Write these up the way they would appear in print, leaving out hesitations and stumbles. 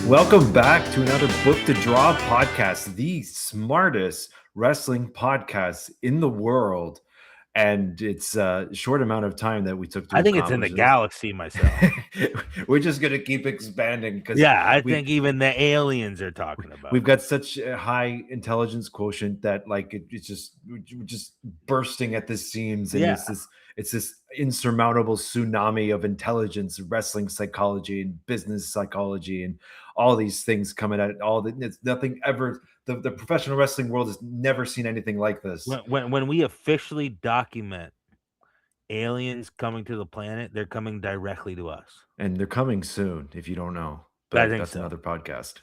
Welcome back to another Book to Draw podcast, the smartest wrestling podcast in the world. And it's a short amount of time that we took to I think it's in the accomplish galaxy myself. this. We're just going to keep expanding because Yeah, I think even the aliens are talking about we've it. got such a high intelligence quotient that like it's just we're just bursting at the seams, and Yeah. it's this insurmountable tsunami of intelligence, wrestling psychology and business psychology and all these things coming at it. It's nothing ever. The professional wrestling world has never seen anything like this. When we officially document aliens coming to the planet, they're coming directly to us. And they're coming soon, if you don't know. I But think that's so. another podcast.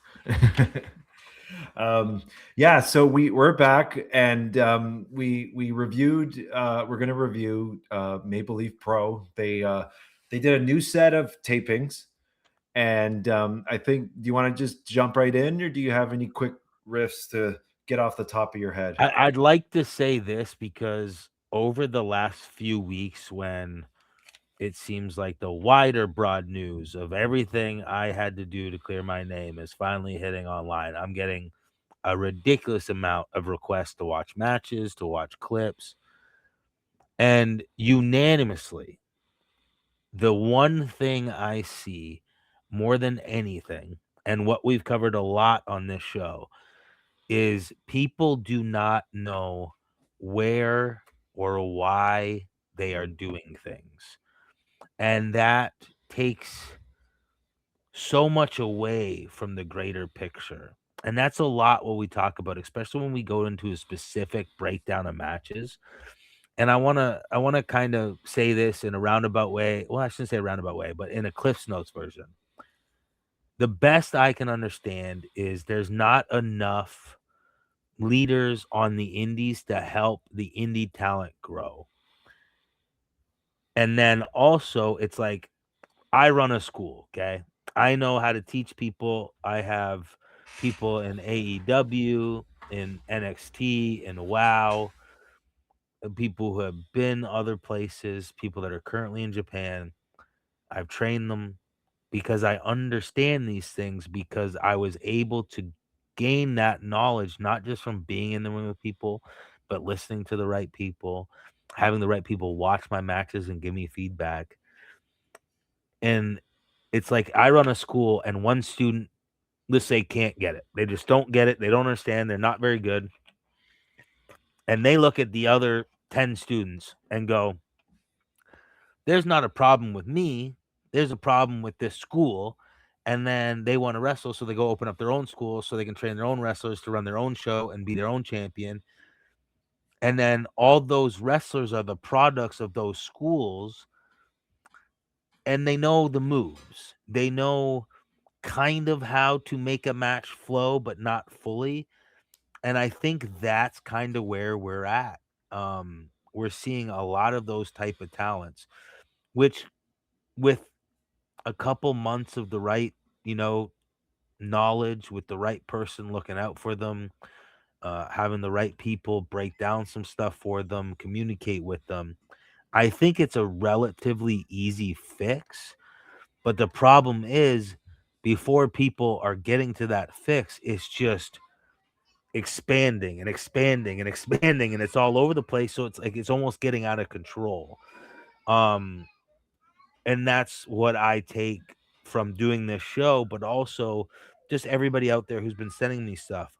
Yeah, so we're back, and we reviewed. We're going to review Maple Leaf Pro. They did a new set of tapings, and I think, do you want to just jump right in, or do you have any quick riffs to get off the top of your head? I'd like to say this because over the last few weeks, when it seems like the wider broad news of everything I had to do to clear my name is finally hitting online, I'm getting a ridiculous amount of requests to watch matches, to watch clips, and unanimously, the one thing I see more than anything, and what we've covered a lot on this show, is people do not know where or why they are doing things. And that takes so much away from the greater picture. And that's a lot what we talk about, especially when we go into a specific breakdown of matches. And I wanna kind of say this in a roundabout way. Well, I shouldn't say a roundabout way, but in a Cliff's Notes version. The best I can understand is there's not enough leaders on the indies to help the indie talent grow. And then also, it's like, I run a school, okay? I know how to teach people. I have people in AEW, in NXT, in WoW, people who have been other places, people that are currently in Japan. I've trained them because I understand these things, because I was able to gain that knowledge, not just from being in the room with people, but listening to the right people, having the right people watch my matches and give me feedback. And it's like, I run a school and one student, let's say, can't get it. They just don't get it. They don't understand. They're not very good. And they look at the other 10 students and go, there's not a problem with me. There's a problem with this school. And then they want to wrestle, so they go open up their own school so they can train their own wrestlers to run their own show and be their own champion. And then all those wrestlers are the products of those schools, and they know the moves. They know kind of how to make a match flow, but not fully. And I think that's kind of where we're at. We're seeing a lot of those type of talents, which, with a couple months of the right, knowledge, with the right person looking out for them, having the right people break down some stuff for them, communicate with them, I think it's a relatively easy fix. But the problem is, before people are getting to that fix, it's just expanding and expanding and expanding, and it's all over the place. So it's like, it's almost getting out of control. And that's what I take from doing this show, but also just everybody out there who's been sending me stuff.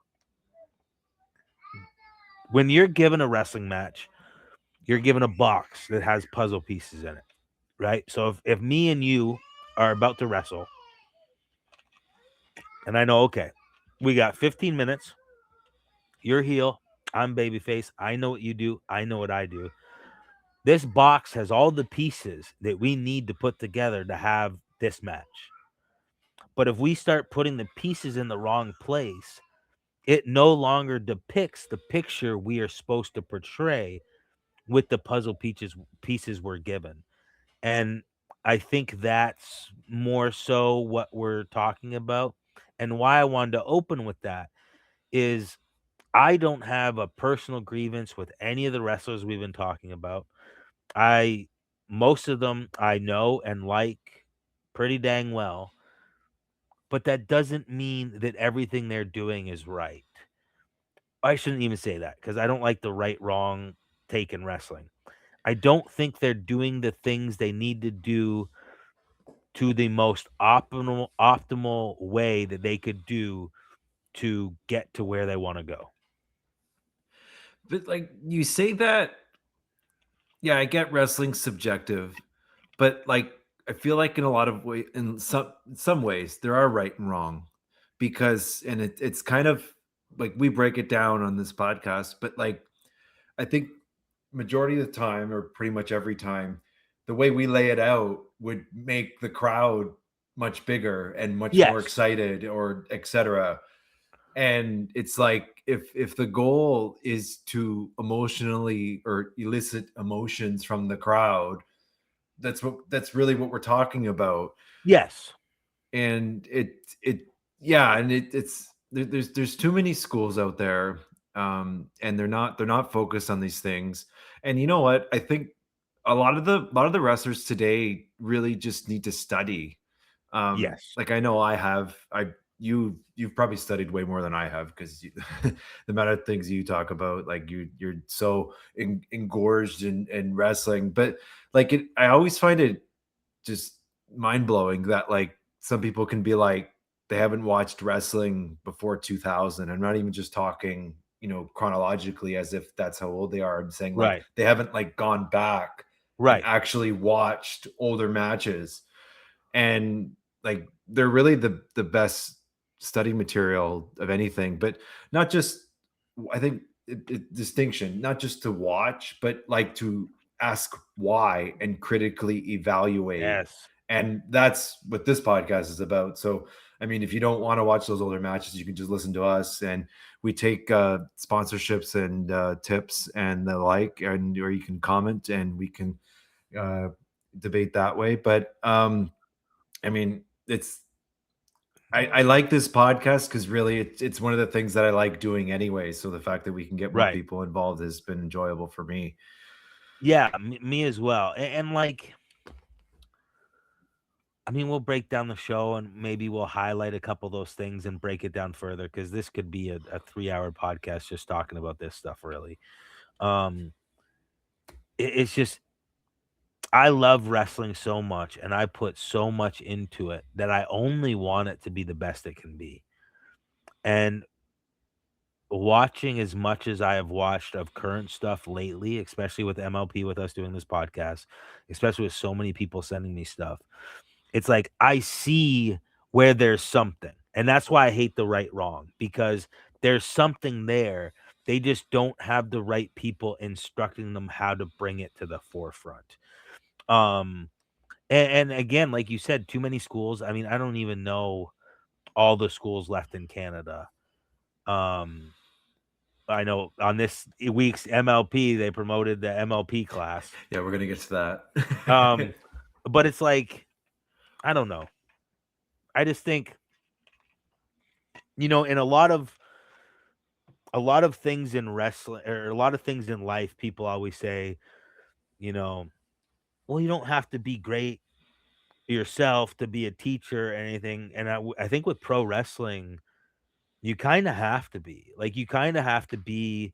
When you're given a wrestling match, you're given a box that has puzzle pieces in it, right? So if me and you are about to wrestle, and I know, okay, we got 15 minutes, you're heel, I'm babyface, I know what you do, I know what I do. This box has all the pieces that we need to put together to have this match. But if we start putting the pieces in the wrong place, it no longer depicts the picture we are supposed to portray with the puzzle pieces we're given. And I think that's more so what we're talking about. And why I wanted to open with that is, I don't have a personal grievance with any of the wrestlers we've been talking about. Most of them I know and like pretty dang well. but that doesn't mean that everything they're doing is right. I shouldn't even say that because I don't like the right wrong take in wrestling. I don't think they're doing the things they need to do to the most optimal way that they could do to get to where they want to go. But like you say that, yeah, I get wrestling subjective, but like I feel like in a lot of way, in some ways, there are right and wrong, because and it's kind of like we break it down on this podcast, but like I think majority of the time, or pretty much every time, the way we lay it out would make the crowd much bigger and much more Yes. excited, or etc. And it's like if the goal is to emotionally or elicit emotions from the crowd, that's really what we're talking about. Yes. And it yeah, and there's too many schools out there, and they're not focused on these things. And you know what, I think a lot of the wrestlers today really just need to study. Yes. Like I know you've probably studied way more than I have, because the amount of things you talk about, like you're so engorged in wrestling. But like I always find it just mind blowing that like some people can be like they haven't watched wrestling before 2000. I'm not even just talking, chronologically, as if that's how old they are. I'm saying like Right. they haven't like gone back and Right. actually watched older matches. And like they're really the best study material of anything. But not just, I think distinction, not just to watch, but like to ask why and critically evaluate. Yes. And that's what this podcast is about. So I mean, if you don't want to watch those older matches, you can just listen to us, and we take sponsorships and tips and the like, and or you can comment and we can uh, debate that way. But I mean, I like this podcast because really it's one of the things that I like doing anyway. So the fact that we can get more Right. people involved has been enjoyable for me. Yeah, me as well. And like, I mean, we'll break down the show and maybe we'll highlight a couple of those things and break it down further because this could be a 3-hour podcast just talking about this stuff, really. Um, it's just, I love wrestling so much and I put so much into it that I only want it to be the best it can be. And watching as much as I have watched of current stuff lately, especially with MLP, with us doing this podcast, especially with so many people sending me stuff, it's like I see where there's something. And that's why I hate the right wrong, because there's something there. They just don't have the right people instructing them how to bring it to the forefront. Um, and again, like you said, too many schools. I mean, I don't even know all the schools left in Canada. Um, I know on this week's MLP, they promoted the MLP class. Yeah, we're gonna get to that. But it's like, I don't know. I just think, in a lot of things in wrestling or a lot of things in life, people always say, you know, well, you don't have to be great yourself to be a teacher or anything. And I think with pro wrestling, you kind of have to be like, you kind of have to be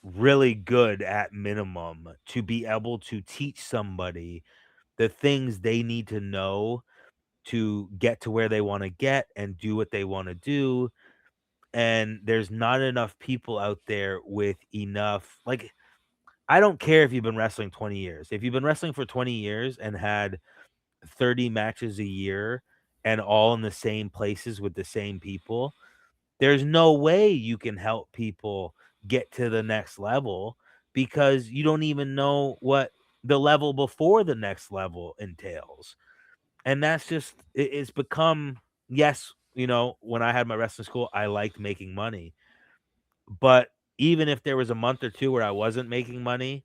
really good at minimum to be able to teach somebody the things they need to know to get to where they want to get and do what they want to do. And there's not enough people out there with enough, like, I don't care if you've been wrestling 20 years. If you've been wrestling for 20 years and had 30 matches a year and all in the same places with the same people, there's no way you can help people get to the next level because you don't even know what the level before the next level entails. And that's just it's become, yes, when I had my wrestling school, I liked making money. But even if there was a month or two where I wasn't making money,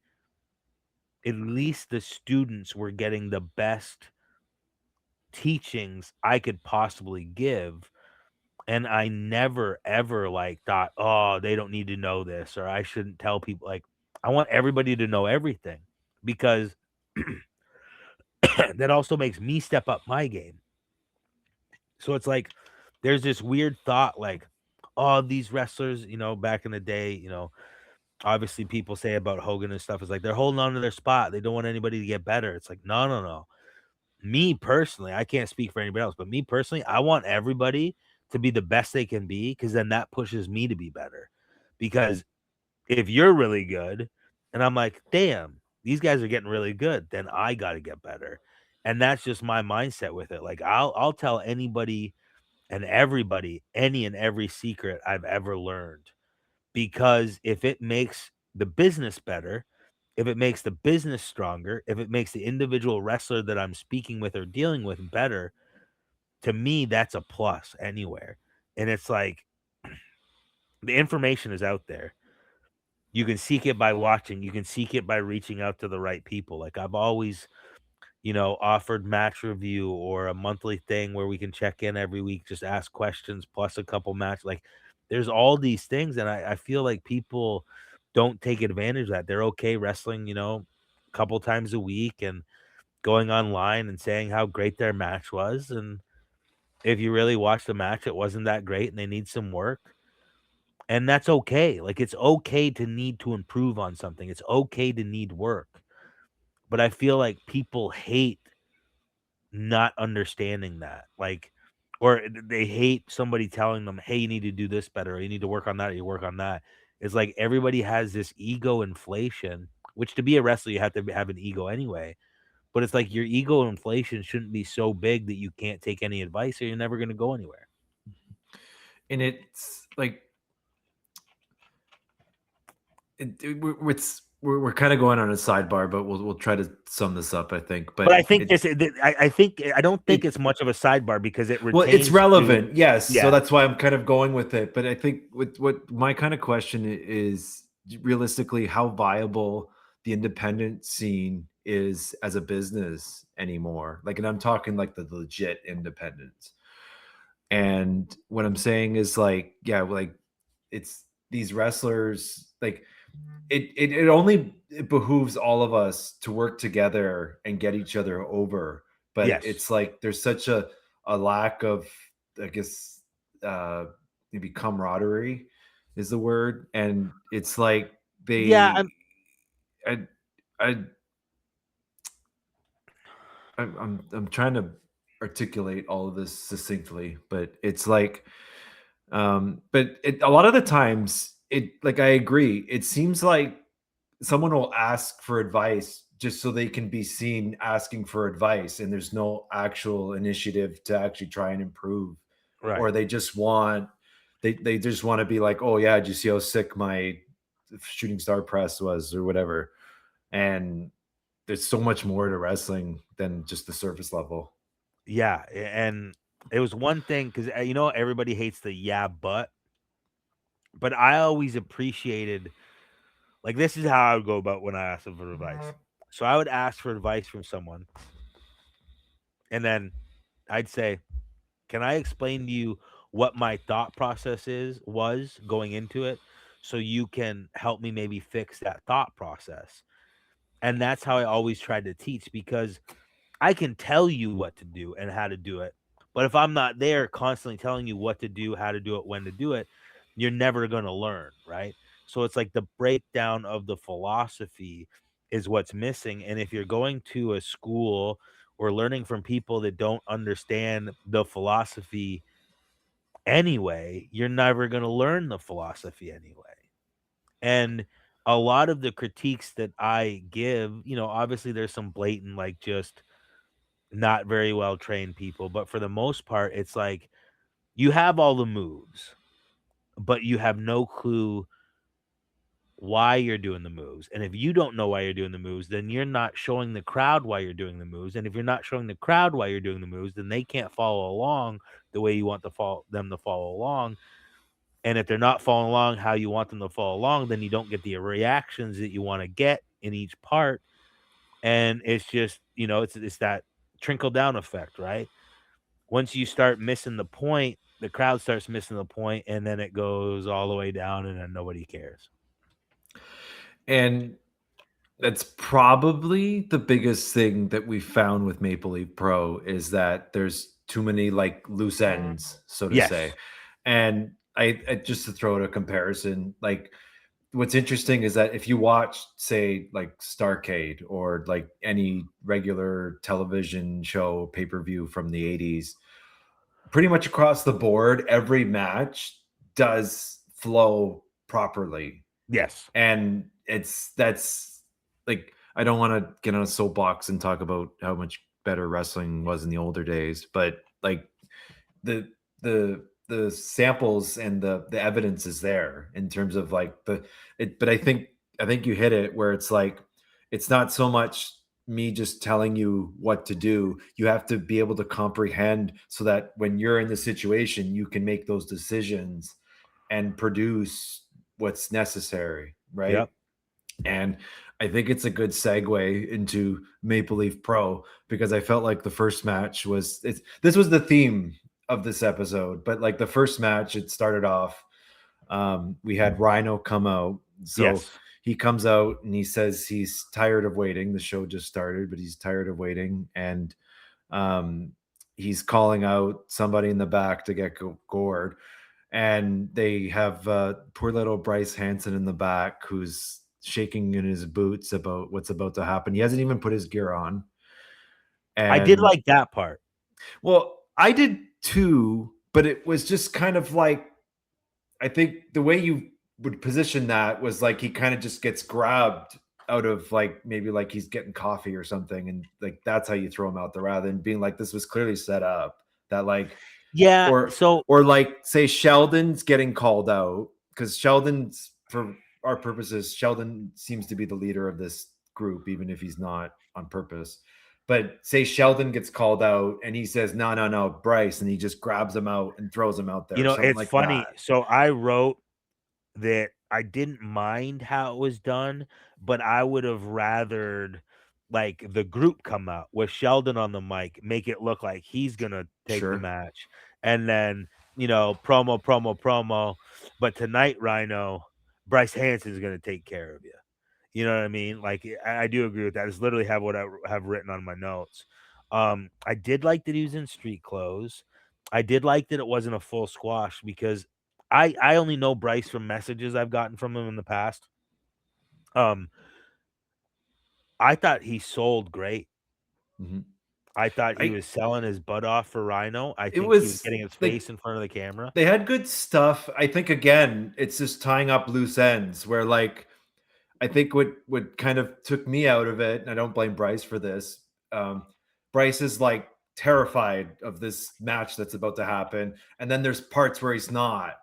at least the students were getting the best teachings I could possibly give. And I never ever like thought, oh, they don't need to know this, or I shouldn't tell people. Like, I want everybody to know everything because that also makes me step up my game. So it's like there's this weird thought like, oh, these wrestlers, back in the day, obviously people say about Hogan and stuff is like they're holding on to their spot. They don't want anybody to get better. It's like, no, no, no. Me personally, I can't speak for anybody else, but me personally, I want everybody to be the best they can be because then that pushes me to be better. Because if you're really good and I'm like, damn, these guys are getting really good, then I got to get better. And that's just my mindset with it. Like I'll tell anybody and everybody any and every secret I've ever learned, because if it makes the business better, if it makes the business stronger, if it makes the individual wrestler that I'm speaking with or dealing with better, to me that's a plus anywhere. And it's like the information is out there. You can seek it by watching, you can seek it by reaching out to the right people. Like I've always, offered match review or a monthly thing where we can check in every week, just ask questions plus a couple match. Like there's all these things. And I feel like people don't take advantage of that. They're okay wrestling, a couple times a week and going online and saying how great their match was. And if you really watch the match, it wasn't that great and they need some work. And that's okay. Like it's okay to need to improve on something. It's okay to need work. But I feel like people hate not understanding that. Like, or they hate somebody telling them, hey, you need to do this better, or you need to work on that, or you work on that. It's like everybody has this ego inflation, which to be a wrestler, you have to have an ego anyway. But it's like your ego inflation shouldn't be so big that you can't take any advice or you're never going to go anywhere. And it's like we're kind of going on a sidebar, but we'll try to sum this up, I think. But I But think I don't think it's much of a sidebar because it well, it's retains relevant, yes. So yeah. that's why I'm kind of going with it. But I think what my kind of question is realistically how viable the independent scene is as a business anymore. Like, and I'm talking like the legit independents. And what I'm saying is like, yeah, like it's these wrestlers, like it only it behooves all of us to work together and get each other over. But Yes. it's like there's such a lack of, I guess, uh maybe camaraderie is the word. And it's like Yeah, they I I I'm trying to articulate all of this succinctly, but it's like, but a lot of the times, like I agree. It seems like someone will ask for advice just so they can be seen asking for advice, and there's no actual initiative to actually try and improve, right. or they just want they just want to be like, oh yeah, did you see how sick my shooting star press was or whatever. And there's so much more to wrestling than just the surface level. Yeah, and it was one thing because everybody hates the yeah, but I always appreciated, like, this is how I would go about when I asked them for advice. So I would ask for advice from someone, and then I'd say, "Can I explain to you what my thought process was going into it, so you can help me maybe fix that thought process?" And that's how I always tried to teach, because I can tell you what to do and how to do it. But if I'm not there constantly telling you what to do, how to do it, when to do it, you're never going to learn, right? So it's like the breakdown of the philosophy is what's missing. And if you're going to a school or learning from people that don't understand the philosophy anyway, you're never going to learn the philosophy anyway. And a lot of the critiques that I give, obviously there's some blatant, like, just not very well trained people, but for the most part, it's like you have all the moves, but you have no clue why you're doing the moves. And if you don't know why you're doing the moves, then you're not showing the crowd why you're doing the moves. And if you're not showing the crowd why you're doing the moves, then they can't follow along the way you want them to follow along. And if they're not following along how you want them to follow along, then you don't get the reactions that you want to get in each part. And it's just, it's that trickle down effect, right? Once you start missing the point, the crowd starts missing the point, and then it goes all the way down, and then nobody cares. And that's probably the biggest thing that we found with Maple Leaf Pro is that too many like loose ends, so to Yes. say. And I just to throw out a comparison, like what's interesting is that if you watch, say, like Starcade or like any regular television show pay-per-view from the 80s, pretty much across the board, every match does flow properly. Yes. And that's like, I don't want to get on a soapbox and talk about how much better wrestling was in the older days, but like the the samples and the evidence is there in terms of like but I think you hit it where it's like it's not so much me just telling you what to do. You have to be able to comprehend so that when you're in the situation you can make those decisions and produce what's necessary, right? Yep. And I think it's a good segue into Maple Leaf Pro because I felt like the first match this was the theme of this episode, but like the first match, it started off. We had Rhino come out. So Yes. he comes out and he says he's tired of waiting. The show just started, but he's tired of waiting. And he's calling out somebody in the back to get gored. And they have poor little Bryce Hanson in the back who's shaking in his boots about what's about to happen. He hasn't even put his gear on. I did And like that part. well, I did too, but it was just kind of like I think the way you would position that was like he kind of just gets grabbed out of like maybe like he's getting coffee or something, and like that's how you throw him out there rather than being like this was clearly set up. That like Yeah. or So or like say Sheldon's getting called out because Sheldon's, for our purposes, Sheldon seems to be the leader of this group even if he's not on purpose. But say Sheldon gets called out and he says no no no Bryce, and he just grabs him out and throws him out there, something it's like funny. that. So I wrote that I didn't mind how it was done, but I would have rathered like the group come out with Sheldon on the mic, make it look like he's gonna take the Sure. match, and then promo, promo, promo. But tonight, Rhino, Bryce Hanson's gonna take care of you. You know what I mean? Like I do agree with that. It's literally have what I have written on my notes. I did like that he was in street clothes. I did like that it wasn't a full squash because I only know Bryce from messages I've gotten from him in the past. I thought he sold great. Mhm. I thought he I was selling his butt off for Rhino. I It think he was was getting his like face in front of the camera. they had good stuff. I think again, it's just tying up loose ends where like I think what kind of took me out of it, and I don't blame Bryce for this. Um, Bryce is like terrified of this match that's about to happen, and then there's parts where he's not.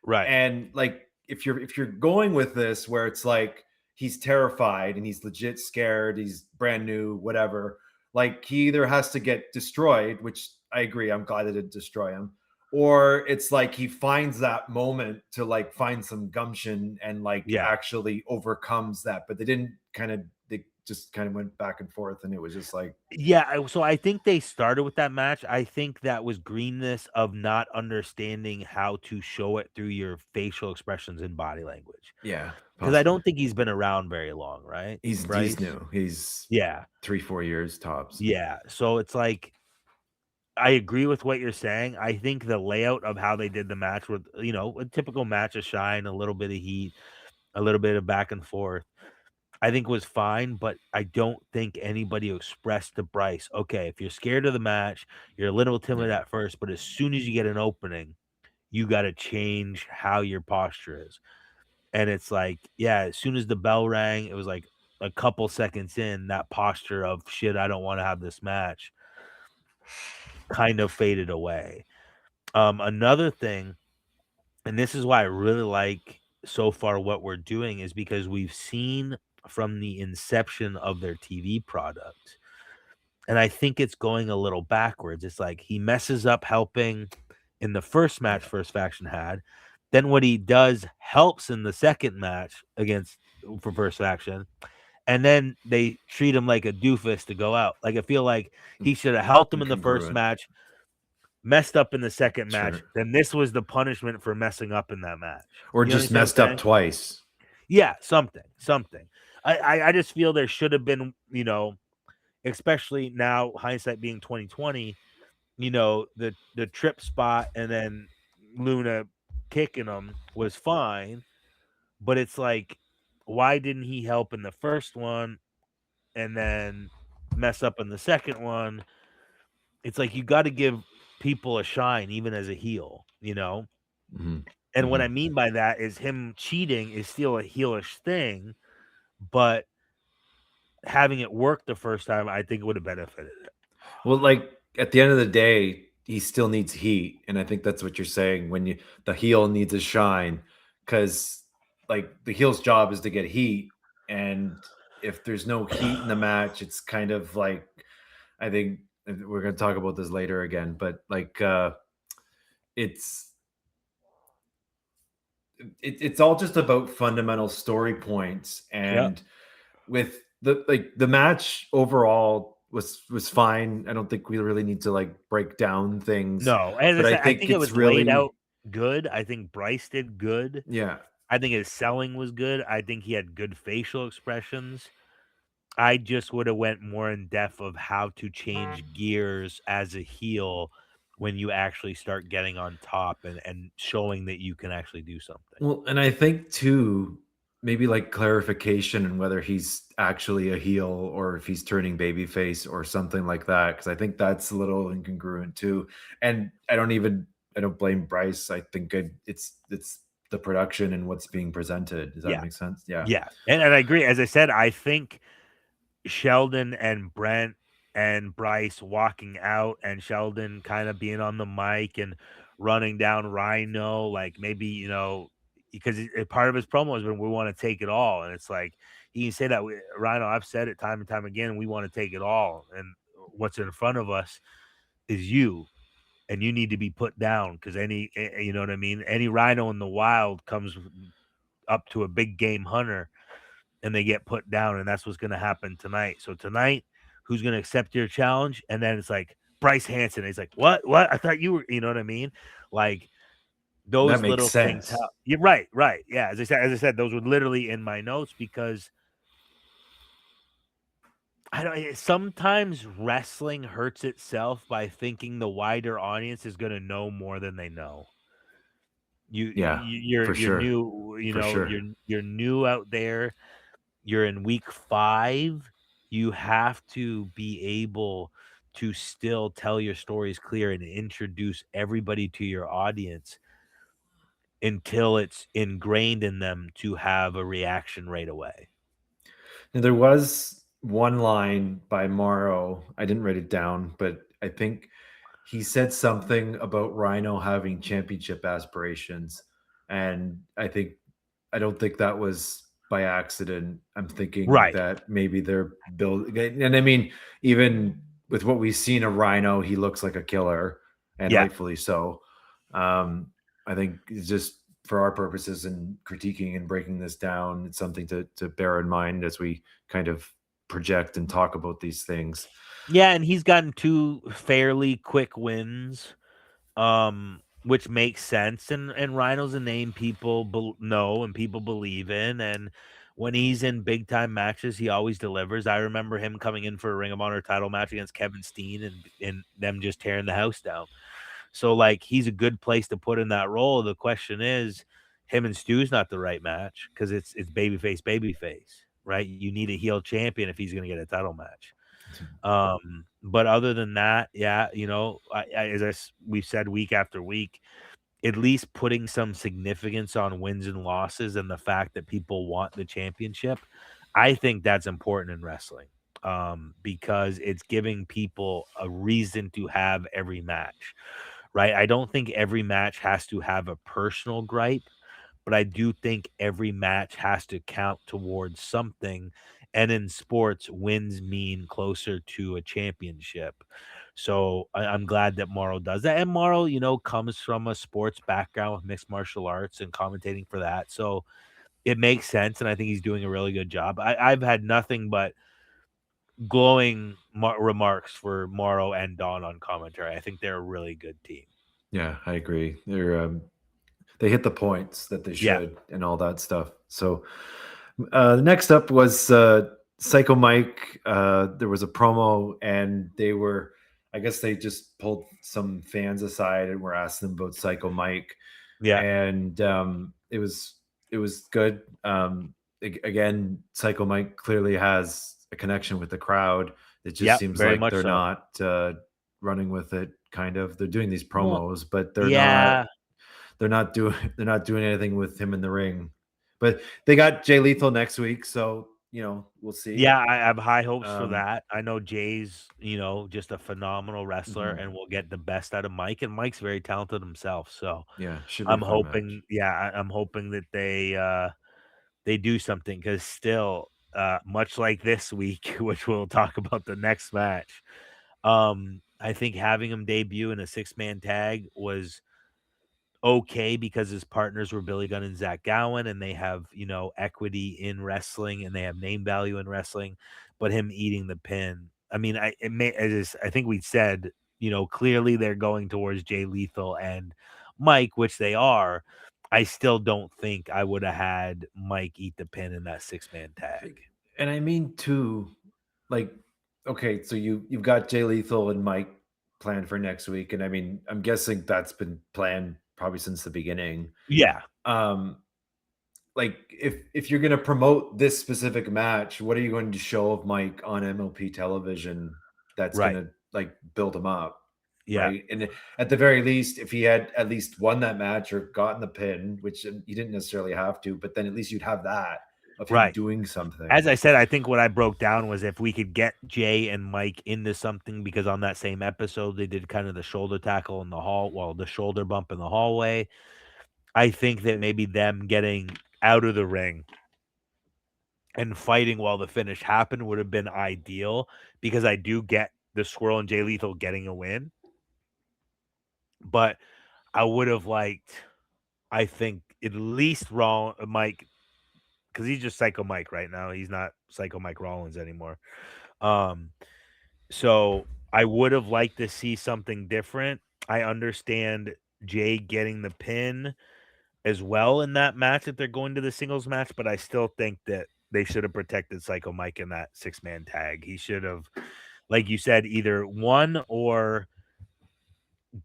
Right. And like if you're going with this where it's like he's terrified and he's legit scared, he's brand new, whatever, like he either has to get destroyed, which I agree, I'm glad it didn't destroy him, or it's like he finds that moment to like find some gumption and like Yeah. actually overcomes that. But they just kind of went back and forth, and it was just like Yeah, so I think they started with that match. I think that was greenness of not understanding how to show it through your facial expressions and body language. yeah, Because I possibly. don't think he's been around very long, right? He's Bryce? new. He's Yeah. 3-4 years tops. Yeah. So it's like I agree with what you're saying. I think the layout of how they did the match with, a typical match of shine, a little bit of heat, a little bit of back and forth, I think was fine, but I don't think anybody expressed to Bryce, okay, if you're scared of the match, you're a little timid Yeah. at first, but as soon as you get an opening, you got to change how your posture is. And it's like, yeah, as soon as the bell rang, it was like a couple seconds in, that posture of shit, I don't want to have this match kind of faded away. Another thing, and this is why I really like so far what we're doing, is because we've seen from the inception of their TV product, and I think it's going a little backwards. It's like he messes up helping in the first match Yeah. First Faction had. Then what he does helps in the second match against for First Faction. And then they treat him like a doofus to go out. Like I feel like he should have helped him in the first Incongruent. match, messed up in the second match. Sure. Then this was the punishment for messing up in that match. Or You just understand what messed I'm up saying? twice. Yeah, something. I just feel there should have been, especially now hindsight being 2020, the trip spot and then Luna kicking him was fine, but it's like, why didn't he help in the first one and then mess up in the second one? It's like you got to give people a shine even as a heel, Mhm. And what I Mhm. mean by that is him cheating is still a heelish thing, but having it work the first time, I think would have benefited it. Well, like at the end of the day, he still needs heat, and I think that's what you're saying when the heel needs a shine, because like the heel's job is to get heat, and if there's no heat in the match, it's kind of like I think we're gonna talk about this later again, but like it's it's all just about fundamental story points, Yep. and with the match overall was fine. I don't think we really need to like break down things, No, as I but I said, I think think it it's was laid really out good. I think Bryce did good. yeah. I think his selling was good. I think he had good facial expressions. I just would have went more in depth of how to change gears as a heel when you actually start getting on top and showing that you can actually do something. Well, and I think too, maybe like clarification and whether he's actually a heel or if he's turning babyface or something like that. Because I think that's a little incongruent too. And I don't blame Bryce. I think it's the production and what's being presented. Does that Yeah. make sense? Yeah. Yeah. And I agree. As I said, I think Sheldon and Brent and Bryce walking out and Sheldon kind of being on the mic and running down Rhino, like maybe, because part of his promo has been, we want to take it all. And it's like, he can say that, Rhino, I've said it time and time again, we want to take it all. And what's in front of us is you. And you need to be put down because you know what I mean? Any Rhino in the wild comes up to a big game hunter and they get put down, and that's what's going to happen tonight. So tonight, who's going to accept your challenge? And then it's like Bryce Hanson. He's like, what? I thought you were, you know what I mean? Like That those makes little things. sense. You're right, right. Yeah, as I said, those were literally in my notes because I don't. Sometimes wrestling hurts itself by thinking the wider audience is going to know more than they know. Yeah, You're new. For sure. You're new out there. You're in week 5, you have to be able to still tell your stories clear and introduce everybody to your audience until it's ingrained in them to have a reaction right away. And there was one line by Morrow. I didn't write it down, but I think he said something about Rhino having championship aspirations. And I don't think that was by accident. I'm thinking Right. that maybe they're building, and I mean, even with what we've seen of Rhino, he looks like a killer, and Yeah. rightfully so. Um, I think it's just for our purposes and critiquing and breaking this down, it's something to bear in mind as we kind of project and talk about these things. Yeah, and he's gotten 2 fairly quick wins, which makes sense, and Rhino's a name people know and people believe in, and when he's in big time matches, he always delivers. I remember him coming in for a Ring of Honor title match against Kevin Steen and them just tearing the house down. So, like, he's a good place to put in that role. The question is, him and Stu's not the right match because it's babyface, right? You need a heel champion if he's going to get a title match. But other than that, yeah, we've said week after week, at least putting some significance on wins and losses and the fact that people want the championship, I think that's important in wrestling. Because it's giving people a reason to have every match, right? I don't think every match has to have a personal gripe, but I do think every match has to count towards something. And in sports, wins mean closer to a championship. So I'm glad that Morrow does that. And Morrow, comes from a sports background with mixed martial arts and commentating for that. So it makes sense. And I think he's doing a really good job. I've had nothing but glowing remarks for Morrow and Don on commentary. I think they're a really good team. Yeah, I agree. They hit the points that they Yeah. should and all that stuff. So next up was Psycho Mike. There was a promo, and they were, I guess they just pulled some fans aside and were asking them about Psycho Mike, Yeah. and it was good. Again, Psycho Mike clearly has a connection with the crowd. It just Yep, seems very like much they're so. not running with it. Kind of, they're doing these Well, promos, but yeah. they're not doing they're not doing anything with him in the ring. But they got Jay Lethal next week, so we'll see. Yeah, I have high hopes for Um, that. I know Jay's, just a phenomenal wrestler mhm. and will get the best out of Mike, and Mike's very talented himself. So Yeah, should be a I'm fun match. hoping, yeah, I'm hoping that they do something because still, much like this week, which we'll talk about the next match, I think having him debut in a 6-man tag was okay because his partners were Billy Gunn and Zach Gowen, and they have, equity in wrestling and they have name value in wrestling. But him eating the pin, I mean, I think we said, clearly they're going towards Jay Lethal and Mike, which they are. I still don't think I would have had Mike eat the pin in that 6-man tag. And I mean too, like, okay, so you've got Jay Lethal and Mike planned for next week, and I mean, I'm guessing that's been planned probably since the beginning. Yeah, Um, like if you're gonna promote this specific match, what are you going to show of Mike on MLP television that's right. gonna like build him up? Yeah, Right. And at the very least, if he had at least won that match or gotten the pin, which you didn't necessarily have to, but then at least you'd have that of him right. doing something. As I said, I think what I broke down was if we could get Jay and Mike into something, because on that same episode, they did kind of the shoulder tackle in the the shoulder bump in the hallway. I think that maybe them getting out of the ring and fighting while the finish happened would have been ideal because I do get the Squirrel and Jay Lethal getting a win, but I would have liked, I think, at least Mike, because he's just Psycho Mike right now. He's not Psycho Mike Rollins anymore. Um, So I would have liked to see something different. I understand Jay getting the pin as well in that match if they're going to the singles match, but I still think that they should have protected Psycho Mike in that 6-man tag. He should have, like you said, either won or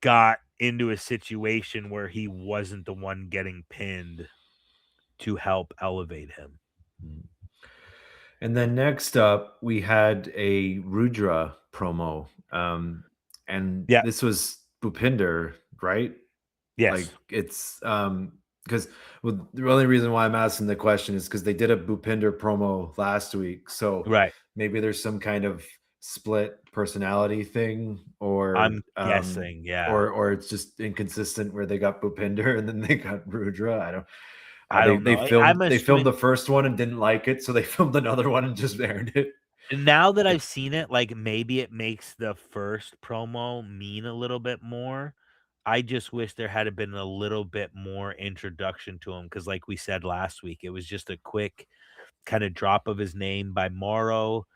got into a situation where he wasn't the one getting pinned to help elevate him. Mm. And then next up, we had a Rudra promo. And Yeah. this was Bhupinder, right? Like Yes. it's because well, the only reason why I'm asking the question is because they did a Bhupinder promo last week. So Right. maybe there's some kind of split personality thing, I'm guessing. Yeah. or it's just inconsistent where they got Bhupinder and then they got Rudra. I don't I don't know. I'm they filmed assuming the first one and didn't like it, so they filmed another one and just aired it. now that I've But seen it, like, maybe it makes the first promo mean a little bit more. I just wish there had been a little bit more introduction to him because, like we said last week, it was just a quick kinda drop of his name by Morrow,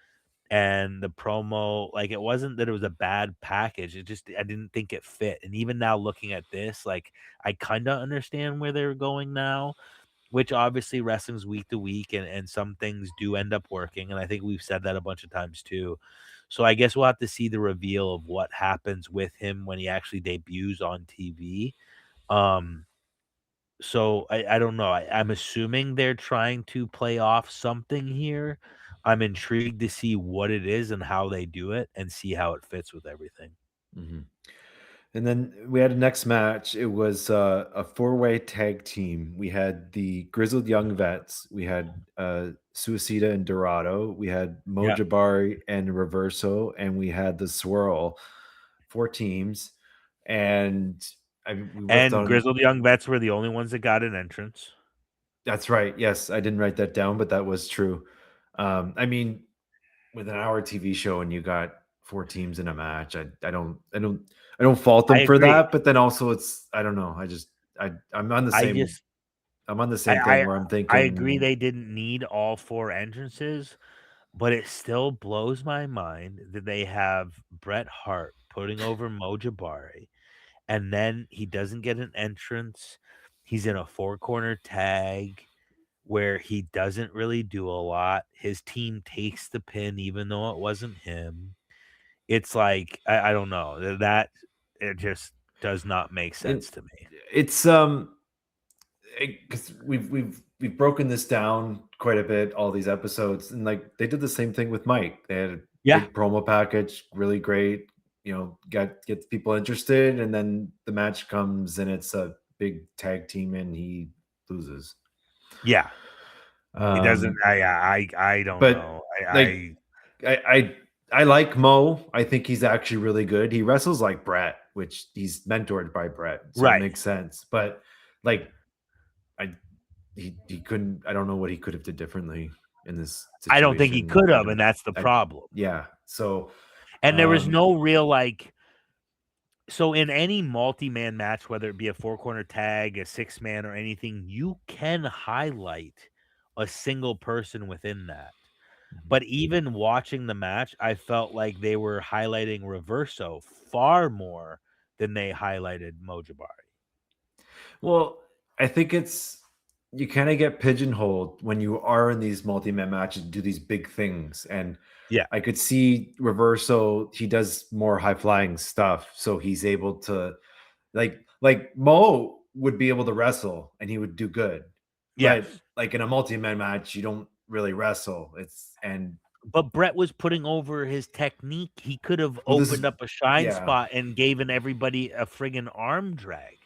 and the promo, like, it wasn't that it was a bad package, it just I didn't think it fit, and even now looking at this, like, I kinda understand where they're going now, which obviously wrestling's week to week and some things do end up working, and I think we've said that a bunch of times too. So I guess we'll have to see the reveal of what happens with him when he actually debuts on TV. Um, so I don't know. I'm assuming they're trying to play off something here. I'm intrigued to see what it is and how they do it and see how it fits with everything. mhm. And then we had a next match. It was a four-way tag team. We had the Grizzled Young Vets. We had Suicida and Dorado. We had Yeah. Mojabari and Reverso, and we had the Swirl. Four teams, and we worked And on. Grizzled Young Vets were the only ones that got an entrance. That's right. Yes, I didn't write that down, but that was true. I mean, with an hour TV show and you got four teams in a match, I don't fault I them for agree. that, but then also it's I don't know. I'm on the I same just I'm on the I same thing I where I'm I agree thinking they didn't need all 4 entrances, but it still blows my mind that they have Bret Hart putting over Mojabari, and then he doesn't get an entrance. He's in a 4-corner tag where he doesn't really do a lot. His team takes the pin even though it wasn't him. it's like I don't know that it just does not make And sense to me. it's because we've broken this down quite a bit, all these episodes, and like they did the same thing with Mike. They had a Yeah, big promo package, really great. Gets people interested, and then the match comes, and it's a big tag team, and he loses. yeah. It doesn't. Um, I don't but know. like I like Mo. I think he's actually really good. He wrestles like Brett, which he's mentored by Brett, so it Right. makes sense. But like I he couldn't. I don't know what he could have did differently in this I don't think he situation. could have, and that's the problem. Yeah. So And there was um, no real like. So in any multi-man match, whether it be a four-corner tag, a six-man, or anything, you can highlight a single person within that. But even watching the match, I felt like they were highlighting Reverso far more than they highlighted Mojibari. well, I think it's you kind of get pigeonholed when you are in these multi-man matches, do these big things, and Yeah. I could see Reverso. He does more high flying stuff, so he's able to like Mo would be able to wrestle and he would do good, but Yes. like in a multi-man match, you don't really wrestle. It's and But Brett was putting over his technique. He could have well, this opened is up a shine yeah, spot and given everybody a friggin' arm drag.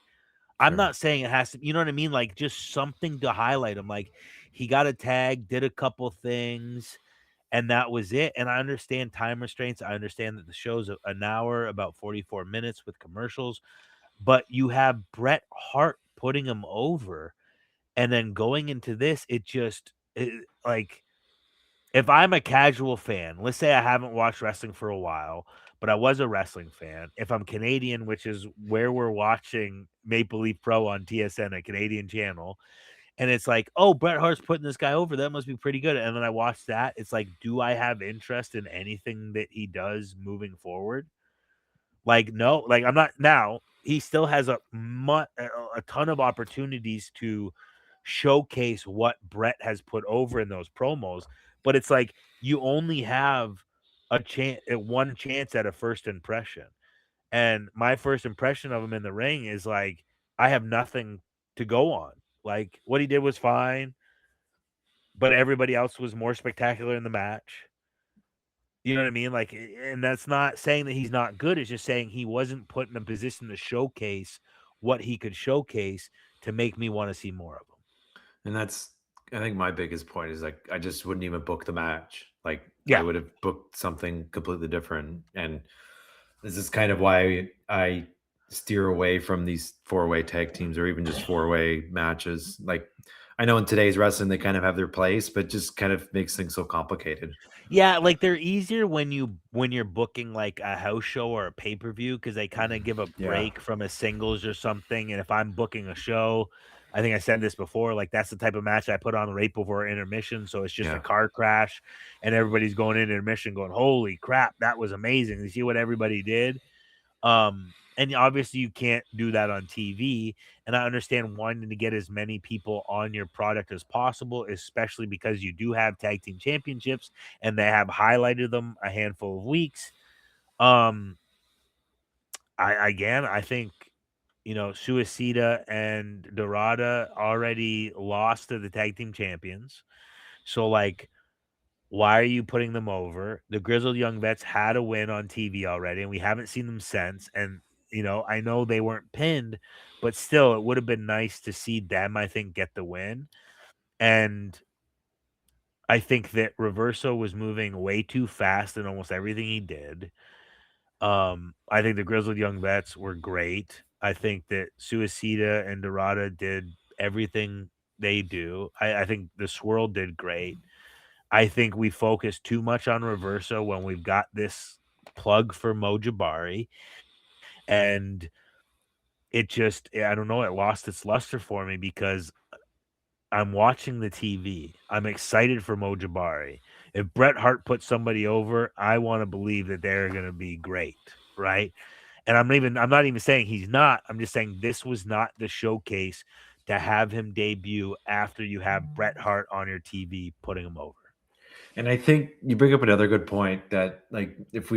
I'm sure. not saying it has to, you know what I mean? Like just something to highlight him. Like he got a tag, did a couple things, and that was it. And I understand time restraints. I understand that the show's an hour, about 44 minutes with commercials, but you have Bret Hart putting him over. And then going into this, like if I'm a casual fan, let's say I haven't watched wrestling for a while, but I was a wrestling fan. If I'm Canadian, which is where we're watching Maple Leaf Pro on TSN, a Canadian channel, and it's like, oh, Bret Hart's putting this guy over. That must be pretty good. And then I watch that. It's like, do I have interest in anything that he does moving forward? Like, no, like I'm not now. He still has a ton of opportunities to showcase what Brett has put over in those promos, but it's like you only have one chance at a first impression. And my first impression of him in the ring is like I have nothing to go on. Like what he did was fine, but everybody else was more spectacular in the match. You know what I mean? Like, and that's not saying that he's not good. It's just saying he wasn't put in a position to showcase what he could showcase to make me want to see more of him. And that's I think my biggest point is like I just wouldn't even book the match. Like I Yeah. would have booked something completely different. And this is kind of why I steer away from these four-way tag teams or even just four-way matches. Like I know in today's wrestling they kind of have their place, but just kind of makes things so complicated. Yeah, like they're easier when you're booking like a house show or a pay-per-view because they kind of give a Yeah. break from a singles or something. And if I'm booking a show, I think I said this before, like that's the type of match I put on right before intermission. So it's just a Yeah. car crash and everybody's going into intermission going, holy crap, that was amazing. You see what everybody did? And obviously you can't do that on TV. And I understand wanting to get as many people on your product as possible, especially because you do have tag team championships and they have highlighted them a handful of weeks. Um, I think Suicida and Dorada already lost to the tag team champions. So like why are you putting them over? The Grizzled Young Vets had a win on TV already, and we haven't seen them since. And, I know they weren't pinned, but still, it would have been nice to see them, I think, get the win. And I think that Reverso was moving way too fast in almost everything he did. I think the Grizzled Young Vets were great. I think that Suicida and Dorada did everything they do. I think the Swirl did great. I think we focus too much on Reverso when we've got this plug for Mojibari, and I don't know, it lost its luster for me because I'm watching the TV. I'm excited for Mojibari. If Bret Hart puts somebody over, I want to believe that they're going to be great, right? And I'm not even saying he's not. I'm just saying this was not the showcase to have him debut after you have Bret Hart on your TV putting him over. And I think you bring up another good point that like if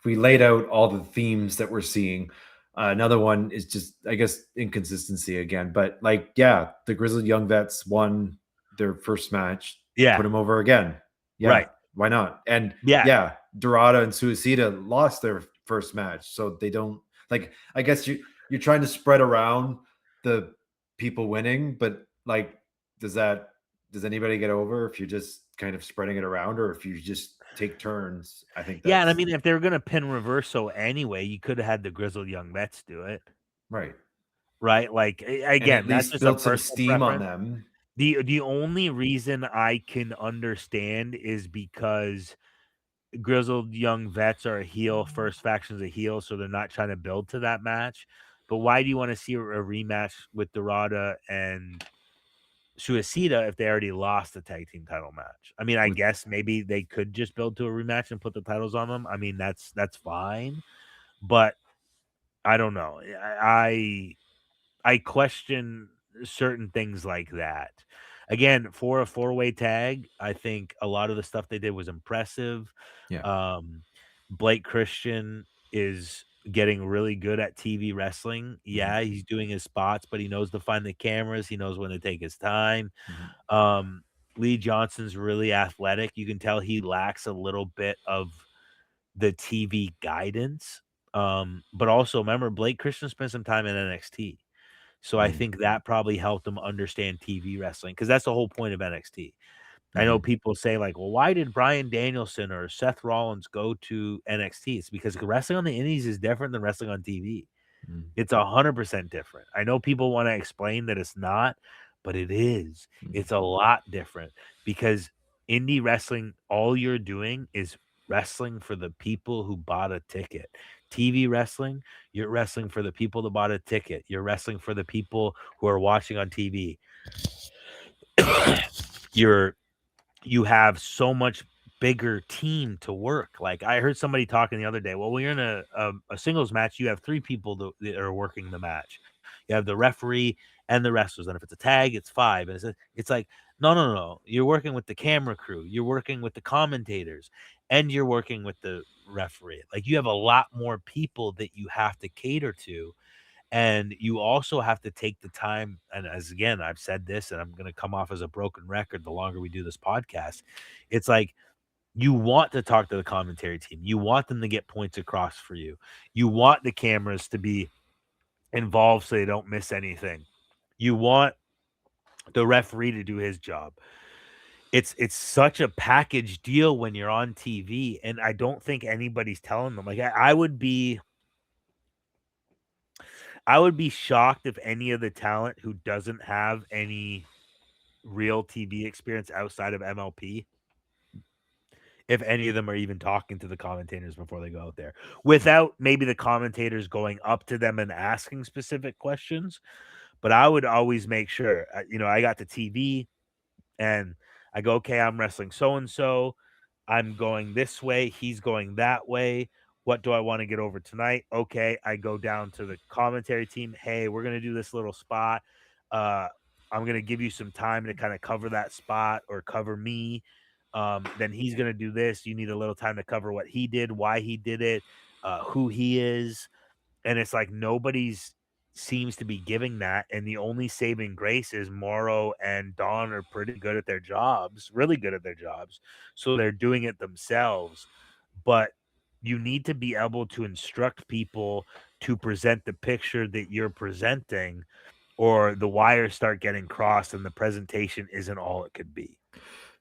we laid out all the themes that we're seeing. Another one is just, I guess, inconsistency again. But like, yeah, the Grizzled Young Vets won their first match. Put Yeah, them over again. Yeah, right. why not? And Yeah, yeah, Dorada and Suicida lost their first match, so they don't like. I guess you're trying to spread around the people winning, but like, does that does anybody get over if you're just kind of spreading it around, or if you just take turns? I think yeah, and I that's mean, if they were gonna pin Reverso anyway, you could have had the Grizzled Young Vets do it, right. right? Like, And at again, that's least just a build some personal steam on preference. them. The only reason I can understand is because Grizzled Young Vets are a heel, first faction's a heel, so they're not trying to build to that match. But why do you want to see a rematch with Dorada and Suicida if they already lost the tag team title match? I mean, I With guess maybe they could just build to a rematch and put the titles on them. I mean, that's fine, but I don't know. I question certain things like that. Again, for a four-way tag, I think a lot of the stuff they did was impressive. yeah. Um, Blake Christian is getting really good at TV wrestling. Mhm, Yeah, he's doing his spots, but he knows to find the cameras. He knows when to take his time. mhm, Um, Lee Johnson's really athletic. You can tell he lacks a little bit of the TV guidance. But also remember, Blake Christian spent some time in NXT. So I mhm, think that probably helped him understand TV wrestling because that's the whole point of NXT. I know mhm, people say like, "Well, why did Bryan Danielson or Seth Rollins go to NXT?" It's because wrestling on the indies is different than wrestling on TV. mhm, It's 100% different. I know people wanna explain that it's not, but it is. mhm. It's a lot different because indie wrestling, all you're doing is wrestling for the people who bought a ticket. TV wrestling, you're wrestling for the people that bought a ticket. You're wrestling for the people who are watching on TV. You're you have so much bigger team to work. Like I heard somebody talking the other day. Well, when you're in a singles match, you have three people that are working the match. You have the referee and the wrestlers, and if it's a tag, it's five. And it's like no, no, no. You're working with the camera crew. You're working with the commentators, and you're working with the referee. Like you have a lot more people that you have to cater to and you also have to take the time, and as again, I've said this, and I'm gonna come off as a broken record the longer we do this podcast. It's like you want to talk to the commentary team. You want them to get points across for you. You want the cameras to be involved so they don't miss anything. You want the referee to do his job. It's such a package deal when you're on TV, and I don't think anybody's telling them. Like I would be shocked if any of the talent who doesn't have any real TV experience outside of MLP, if any of them are even talking to the commentators before they go out there, without maybe the commentators going up to them and asking specific questions. But I would always make sure, I got the TV and I go, okay, I'm wrestling so and so. I'm going this way. He's going that way. What do I want to get over tonight? Okay, I go down to the commentary team. Hey, we're gonna do this little spot. Uh, I'm gonna give you some time to kind of cover that spot or cover me. Then he's gonna do this. You need a little time to cover what he did, why he did it, who he is, and it's like nobody's seems to be giving that, and the only saving grace is Morrow and Dawn are pretty good at their jobs, really good at their jobs, so they're doing it themselves. But you need to be able to instruct people to present the picture that you're presenting, or the wires start getting crossed and the presentation isn't all it could be.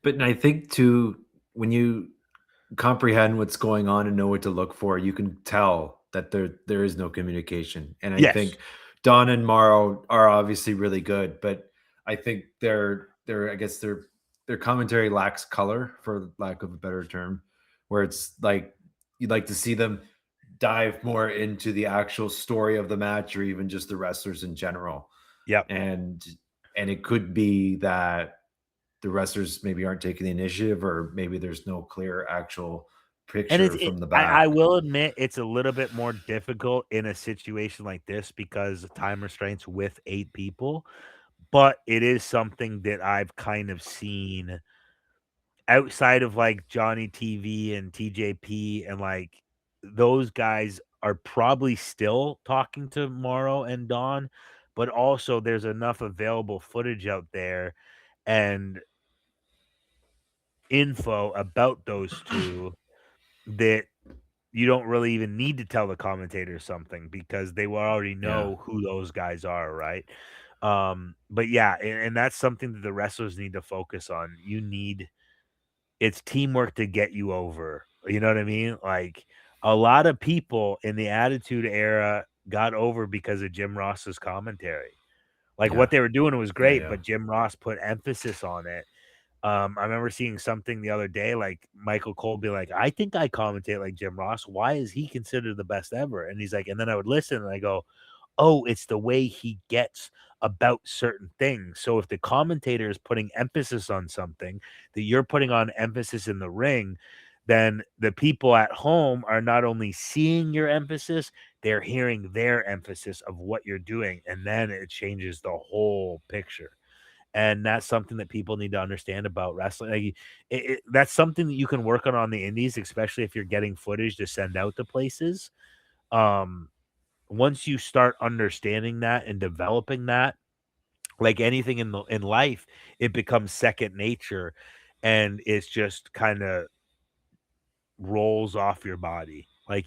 But I think too, when you comprehend what's going on and know what to look for, you can tell that there is no communication. And I Yes. think Don and Morrow are obviously really good, but I think their I guess their commentary lacks color, for lack of a better term, where it's like you'd like to see them dive more into the actual story of the match or even just the wrestlers in general. Yep. And it could be that the wrestlers maybe aren't taking the initiative, or maybe there's no clear actual And picture from the I back. will admit it's a little bit more difficult in a situation like this because of time restraints with 8 people, but it is something that I've kind of seen outside of, like, Johnny TV and TJP and, like, those guys are probably still talking to Morrow and Dawn, but also there's enough available footage out there and info about those two that you don't really even need to tell the commentator something because they will already know who those guys are, right? But yeah, and that's something that the wrestlers need to focus on. It's teamwork to get you over. You know what I mean? Like a lot of people in the Attitude Era got over because of Jim Ross's commentary. Like what they were doing was great, but Jim Ross put emphasis on it. I remember seeing something the other day, like Michael Cole be like, I think I commentate like Jim Ross. Why is he considered the best ever? And he's like, and then I would listen and I go, oh, it's the way he gets about certain things. So if the commentator is putting emphasis on something that you're putting on emphasis in the ring, then the people at home are not only seeing your emphasis, they're hearing their emphasis of what you're doing. And then it changes the whole picture. And that's something that people need to understand about wrestling. Like, that's something that you can work on the indies, especially if you're getting footage to send out to places. Once you start understanding that and developing that, like anything in life, it becomes second nature, and it's just kind of rolls off your body. Like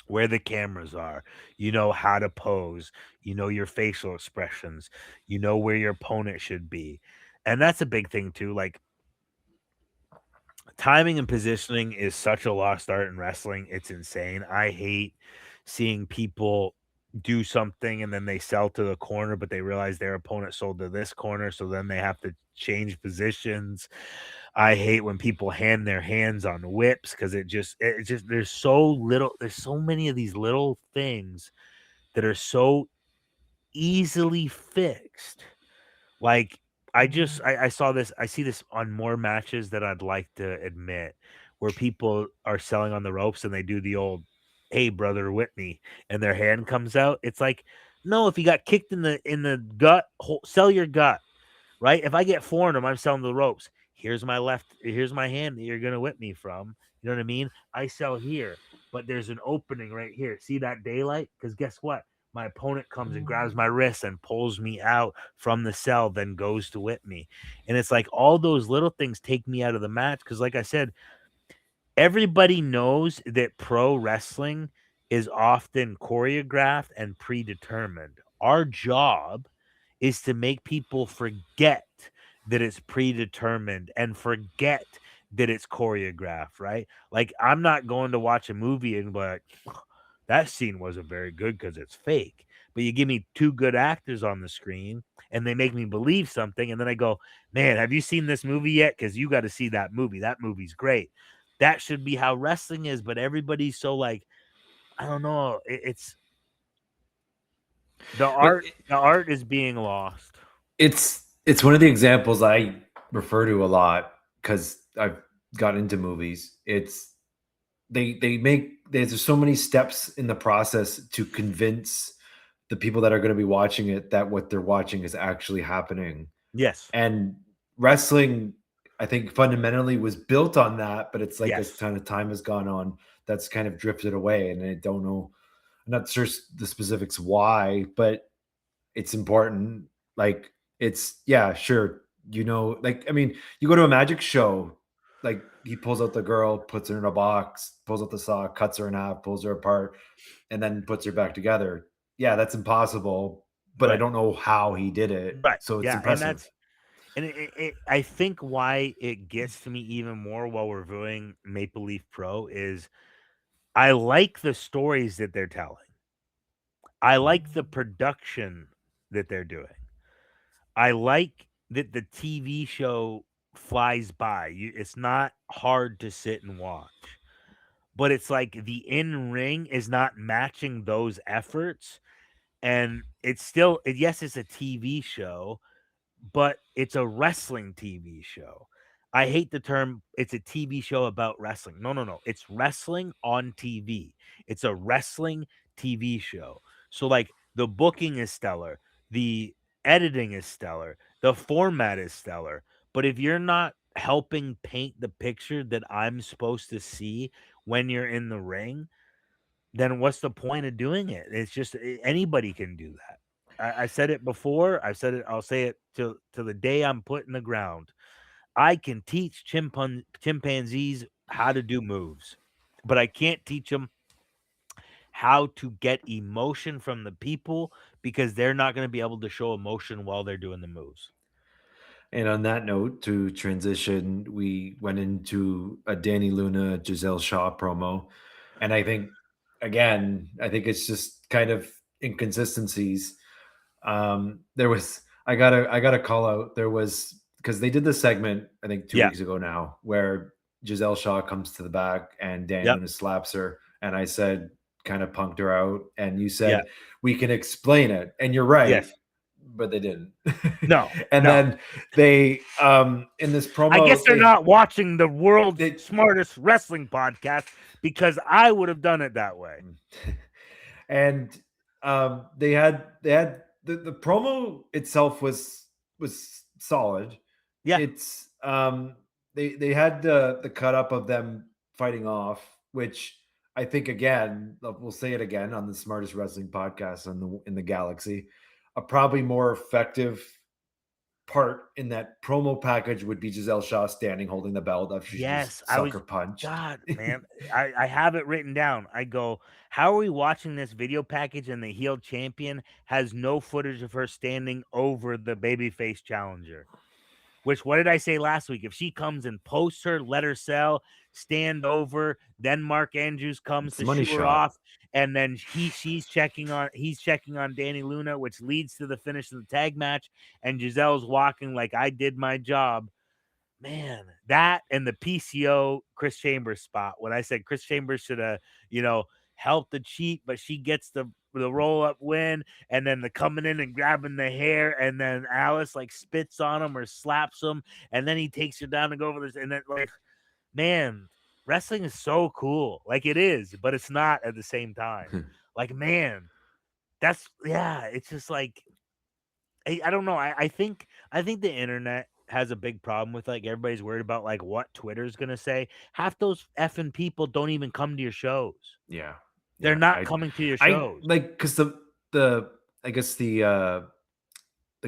where the cameras are, how to pose, your facial expressions, where your opponent should be. And that's a big thing too. Like timing and positioning is such a lost art in wrestling. It's insane. I hate seeing people do something and then they sell to the corner, but they realize their opponent sold to this corner. So then they have to change positions. I hate when people hand their hands on whips because there's there's so many of these little things that are so easily fixed. Like I saw this, I see this on more matches that I'd like to admit where people are selling on the ropes and they do the old, hey brother Whitney, and their hand comes out. It's like, no, if you got kicked in the gut, sell your gut. Right? If I get four in them, I'm selling the ropes. Here's my hand that you're gonna whip me from. You know what I mean? I sell here, but there's an opening right here. See that daylight? Because guess what? My opponent comes and grabs my wrist and pulls me out from the cell, then goes to whip me. And it's like all those little things take me out of the match. Because, like I said, everybody knows that pro wrestling is often choreographed and predetermined. Our job is to make people forget that it's predetermined and forget that it's choreographed, right? Like, I'm not going to watch a movie and be like, that scene wasn't very good because it's fake. But you give me two good actors on the screen and they make me believe something. And then I go, man, have you seen this movie yet? Because you got to see that movie. That movie's great. That should be how wrestling is. But everybody's so like, I don't know. It's But the art is being lost. it's one of the examples I refer to a lot because I've got into movies. It's they make there's so many steps in the process to convince the people that are going to be watching it that what they're watching is actually happening. Yes. And wrestling, I think fundamentally was built on that, but it's like as Yes. kind of time has gone on, that's kind of drifted away. And I don't know, I'm not sure the specifics why, but it's important. Like it's yeah, sure. Like I mean, you go to a magic show, like he pulls out the girl, puts her in a box, pulls out the saw, cuts her in half, pulls her apart, and then puts her back together. Yeah, that's impossible, but I Right. don't know how he did it. Right. So it's Yeah. And impressive. I think why it gets to me even more while we're viewing Maple Leaf Pro is I like the stories that they're telling. I like the production that they're doing. I like that the TV show flies by. It's not hard to sit and watch. But it's like the in ring is not matching those efforts. And it's still, yes, it's a TV show, but it's a wrestling TV show. I hate the term it's a TV show about wrestling. No, no, no. It's wrestling on TV. It's a wrestling TV show. So like the booking is stellar, the editing is stellar, the format is stellar. But if you're not helping paint the picture that I'm supposed to see when you're in the ring, then what's the point of doing it? It's just anybody can do that. I said it before. I said it. I'll say it till the day I'm put in the ground. I can teach chimpanzees how to do moves, but I can't teach them how to get emotion from the people because they're not going to be able to show emotion while they're doing the moves. And on that note, to transition, we went into a Dani Luna, Giselle Shaw promo. And I think, again, I think it's just kind of inconsistencies. There was, I gotta call out, there was, because they did the segment, I think 2 weeks ago now, where Giselle Shaw comes to the back and Dani Yep. Luna slaps her. And I said, kind of punked her out. And you said, Yeah. we can explain it. And you're right. Yes. But they didn't. No. And No. then they in this promo, I guess they're not watching the world's they- smartest wrestling podcast because I would have done it that way. and they had the promo itself was solid. Yeah. It's they had the cut up of them fighting off, which I think, again, we'll say it again on the smartest wrestling podcast in the galaxy, a probably more effective part in that promo package would be Giselle Shaw standing holding the belt after she was sucker punched. God, man, I have it written down. I go, how are we watching this video package and the heel champion has no footage of her standing over the babyface challenger? Which, what did I say last week? If she comes and posts her, let her sell, stand over, then Mark Andrews comes to money shoot her shot. off, and then he's checking on Dani Luna, which leads to the finish of the tag match, and Giselle's walking like I did my job. Man, that and the PCO Chris Chambers spot when I said Chris Chambers should have, helped the cheat, but she gets the roll up win, and then the coming in and grabbing the hair, and then Alice like spits on him or slaps him, and then he takes her down to go over this, and then like, man, wrestling is so cool. Like it is, but it's not at the same time. Like, man, it's just like I don't know. I think the internet has a big problem with like everybody's worried about like what Twitter's gonna say. Half those effing people don't even come to your shows. Yeah. They're not coming to your shows. Because I guess the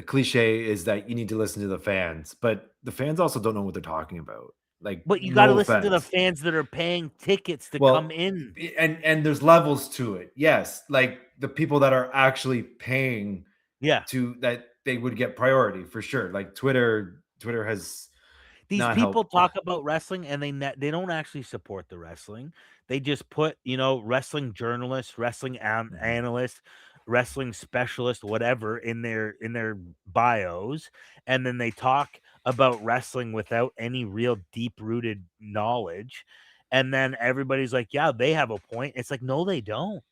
cliche is that you need to listen to the fans, but the fans also don't know what they're talking about. Like, But you got to no listen to the offense. fans that are paying tickets to come in. And there's levels to it. Yes, like the people that are actually paying, to that they would get priority for sure. Like Twitter has these not people helped. talk about wrestling and they don't actually support the wrestling. They just put, wrestling journalists, wrestling analysts, wrestling specialist, whatever in their bios, and then they talk about wrestling without any real deep-rooted knowledge. And then everybody's like, yeah, they have a point. It's like, no, they don't.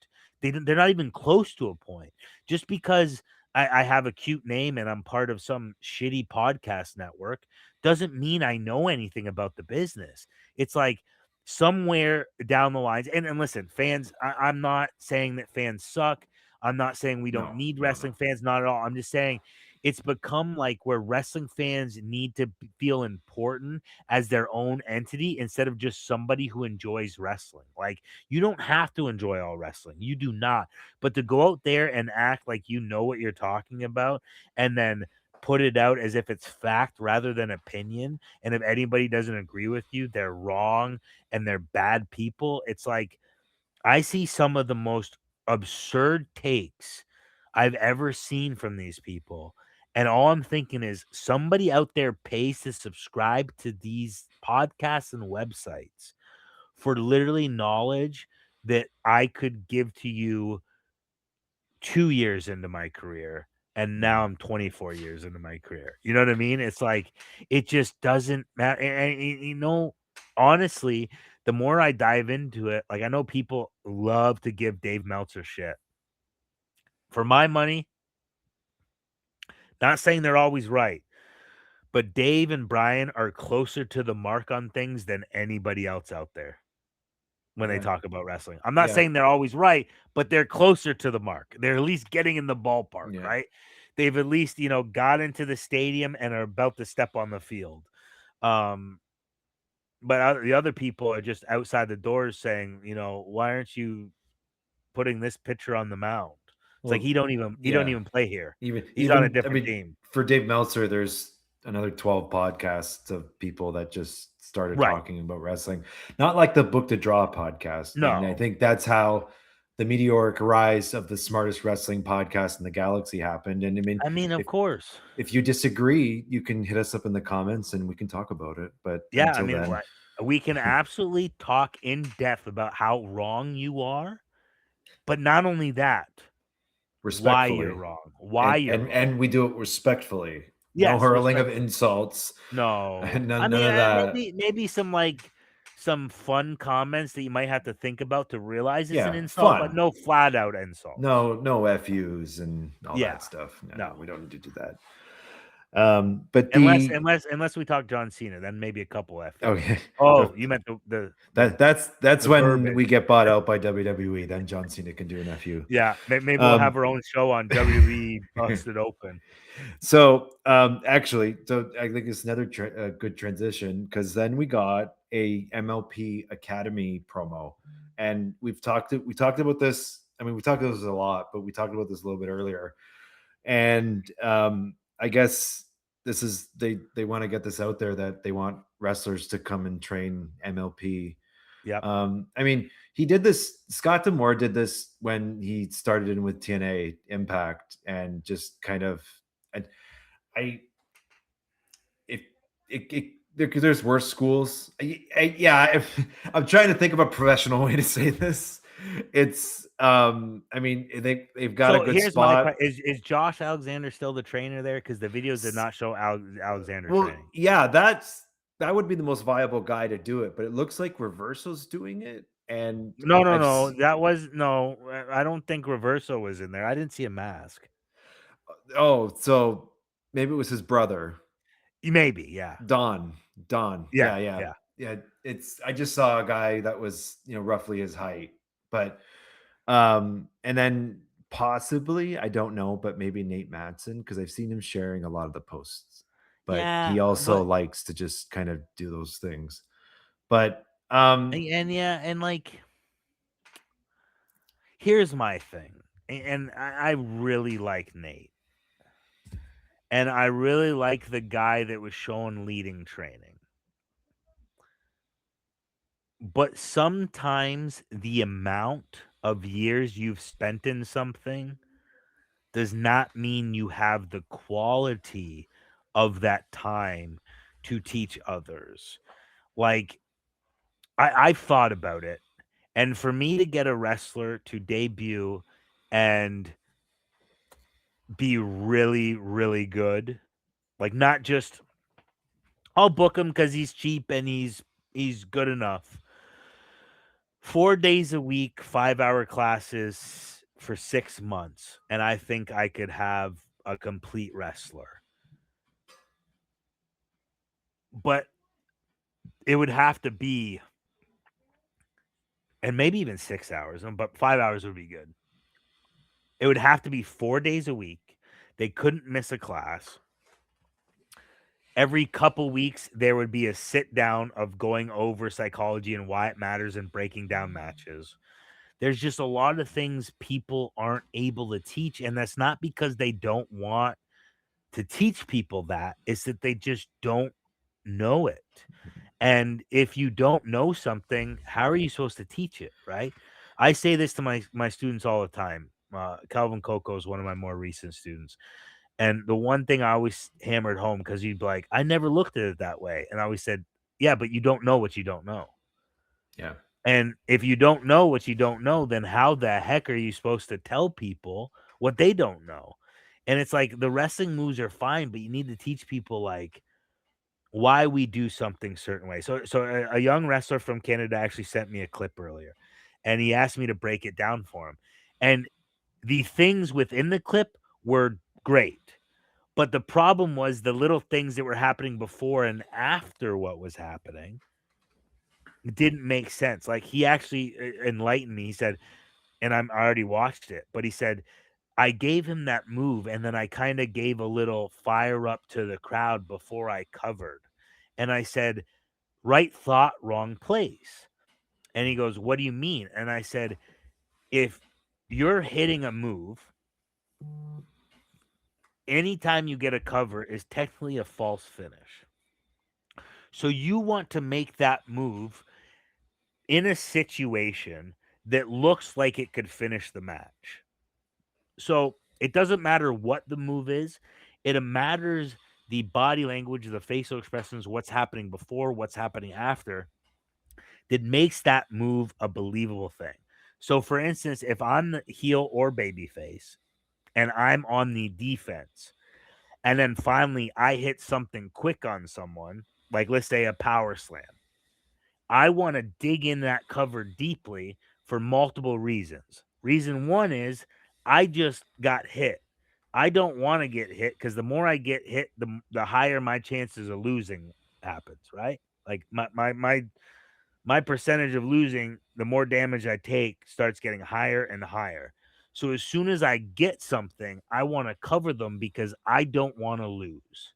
They're not even close to a point. Just because I have a cute name and I'm part of some shitty podcast network doesn't mean I know anything about the business. It's like somewhere down the lines, and listen, fans, I'm not saying that fans suck. I'm not saying we don't need wrestling fans, not at all. I'm just saying it's become like where wrestling fans need to feel important as their own entity instead of just somebody who enjoys wrestling. Like, you don't have to enjoy all wrestling. You do not. But to go out there and act like you know what you're talking about and then put it out as if it's fact rather than opinion, and if anybody doesn't agree with you, they're wrong and they're bad people. It's like I see some of the most absurd takes I've ever seen from these people. And all I'm thinking is somebody out there pays to subscribe to these podcasts and websites for literally knowledge that I could give to you 2 years into my career. And now I'm 24 years into my career. You know what I mean? It's like, it just doesn't matter. And honestly, the more I dive into it, like I know people love to give Dave Meltzer shit. For my money, not saying they're always right, but Dave and Brian are closer to the mark on things than anybody else out there when they talk about wrestling. I'm not saying they're always right, but they're closer to the mark. They're at least getting in the ballpark, right? They've at least, got into the stadium and are about to step on the field. but the other people are just outside the doors saying, why aren't you putting this pitcher on the mound? It's like Well, he don't even play here. He's on a even I different mean, team. for Dave Meltzer, there's another 12 podcasts of people that just started Right. talking about wrestling. Not like the Book to Draw podcast. And I No. think that's how the meteoric rise of the smartest wrestling podcast in the galaxy happened. And I mean, Of course. if you disagree, you can hit us up in the comments and we can talk about it. But Yeah, until then, we can absolutely talk in depth about how wrong you are, but not only that, why you're respectfully, wrong. Why you're wrong. and we do it respectfully. No Yes, hurling of respectfully. insults. No. I None mean, of that. maybe some fun comments that you might have to think about to realize it's an Yeah, insult, but fun. no flat out insults. No FUs and all Yeah. that stuff. No, No. we don't need to do that. But Unless we talk John Cena, then maybe a couple F. okay. Oh, you meant the That's the when verbiage. we get bought out by WWE. Then John Cena can do an FU. Yeah, maybe we'll have our own show on WWE Busted Open. So actually, so I think it's another good transition because then we got a MLP Academy promo, and we talked about this. I mean, we talked about this a lot, but we talked about this a little bit earlier. And I guess this is they want to get this out there that they want wrestlers to come and train MLP. Yeah. I mean, he did this. Scott D'Amore did this when he started in with TNA Impact, and just kind of, there's worse schools. I'm trying to think of a professional way to say this. It's I mean, they've got a good here's spot. my question. Is Josh Alexander still the trainer there? Because the videos did not show Alexander training. Yeah, that would be the most viable guy to do it, but it looks like Reverso's doing it. And No. That was no. I don't think Reverso was in there. I didn't see a mask. Oh, so maybe it was his brother. Maybe, yeah. Don. Yeah. It's I just saw a guy that was, roughly his height. But and then possibly, I don't know, but maybe Nate Matson, because I've seen him sharing a lot of the posts. But he also likes to just kind of do those things. But and like, here's my thing. And I really like Nate. And I really like the guy that was shown leading training. But sometimes the amount of years you've spent in something does not mean you have the quality of that time to teach others. Like, I've thought about it. And for me to get a wrestler to debut and be really, really good, like, not just I'll book him because he's cheap and he's good enough. 4 days a week, 5-hour classes for 6 months, and I think I could have a complete wrestler. But it would have to be, and maybe even 6 hours, but 5 hours would be good. It would have to be 4 days a week. They couldn't miss a class. Every couple weeks, there would be a sit down of going over psychology and why it matters and breaking down matches. There's just a lot of things people aren't able to teach, and that's not because they don't want to teach people that. It's that they just don't know it. And if you don't know something, how are you supposed to teach it, right? I say this to my students all the time. Calvin Coco is one of my more recent students. And the one thing I always hammered home, because he'd be like, I never looked at it that way. And I always said, yeah, but you don't know what you don't know. Yeah. And if you don't know what you don't know, then how the heck are you supposed to tell people what they don't know? And it's like, the wrestling moves are fine, but you need to teach people like why we do something certain way. So a young wrestler from Canada actually sent me a clip earlier, and he asked me to break it down for him. And the things within the clip were great, but the problem was the little things that were happening before and after what was happening didn't make sense. Like, he actually enlightened me. He said, and I already watched it, but he said, I gave him that move, and then I kind of gave a little fire up to the crowd before I covered. And I said, Right thought, wrong place. And he goes, what do you mean? And I said, if you're hitting a move, anytime you get a cover is technically a false finish. So you want to make that move in a situation that looks like it could finish the match. So it doesn't matter what the move is, it matters the body language, the facial expressions, what's happening before, what's happening after, that makes that move a believable thing. So, for instance, if I'm the heel or baby face and I'm on the defense, and then finally I hit something quick on someone, like let's say a power slam, I want to dig in that cover deeply for multiple reasons. Reason one is I just got hit. I don't want to get hit because the more I get hit, the higher my chances of losing happens, right? Like my percentage of losing, the more damage I take, starts getting higher and higher. So as soon as I get something, I want to cover them because I don't want to lose.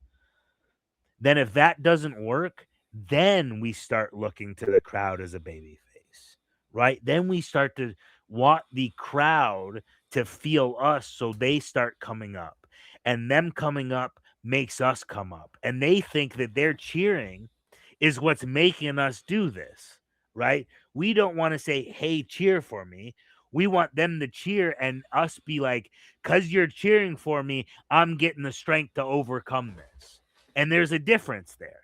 Then if that doesn't work, then we start looking to the crowd as a baby face, right? Then we start to want the crowd to feel us so they start coming up. And them coming up makes us come up. And they think that their cheering is what's making us do this, right? We don't want to say, hey, cheer for me. We want them to cheer and us be like, because you're cheering for me, I'm getting the strength to overcome this. And there's a difference there,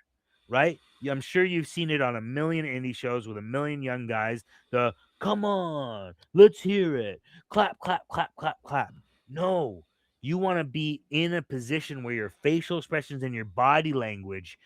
right? I'm sure you've seen it on a million indie shows with a million young guys. The come on, let's hear it. Clap, clap, clap, clap, clap. No, you want to be in a position where your facial expressions and your body language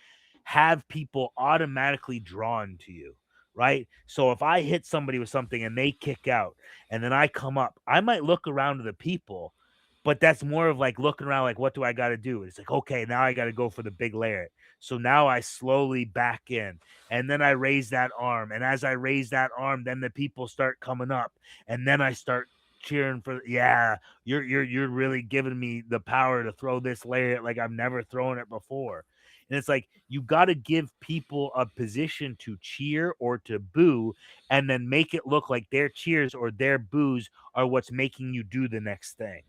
have people automatically drawn to you, right? So if I hit somebody with something and they kick out and then I come up, I might look around to the people, but that's more of like looking around like, what do I got to do? It's like, okay, now I got to go for the big layer. So now I slowly back in and then I raise that arm. And as I raise that arm, then the people start coming up and then I start cheering for, yeah, you're really giving me the power to throw this layer like I've never thrown it before. And it's like you got to give people a position to cheer or to boo and then make it look like their cheers or their boos are what's making you do the next thing.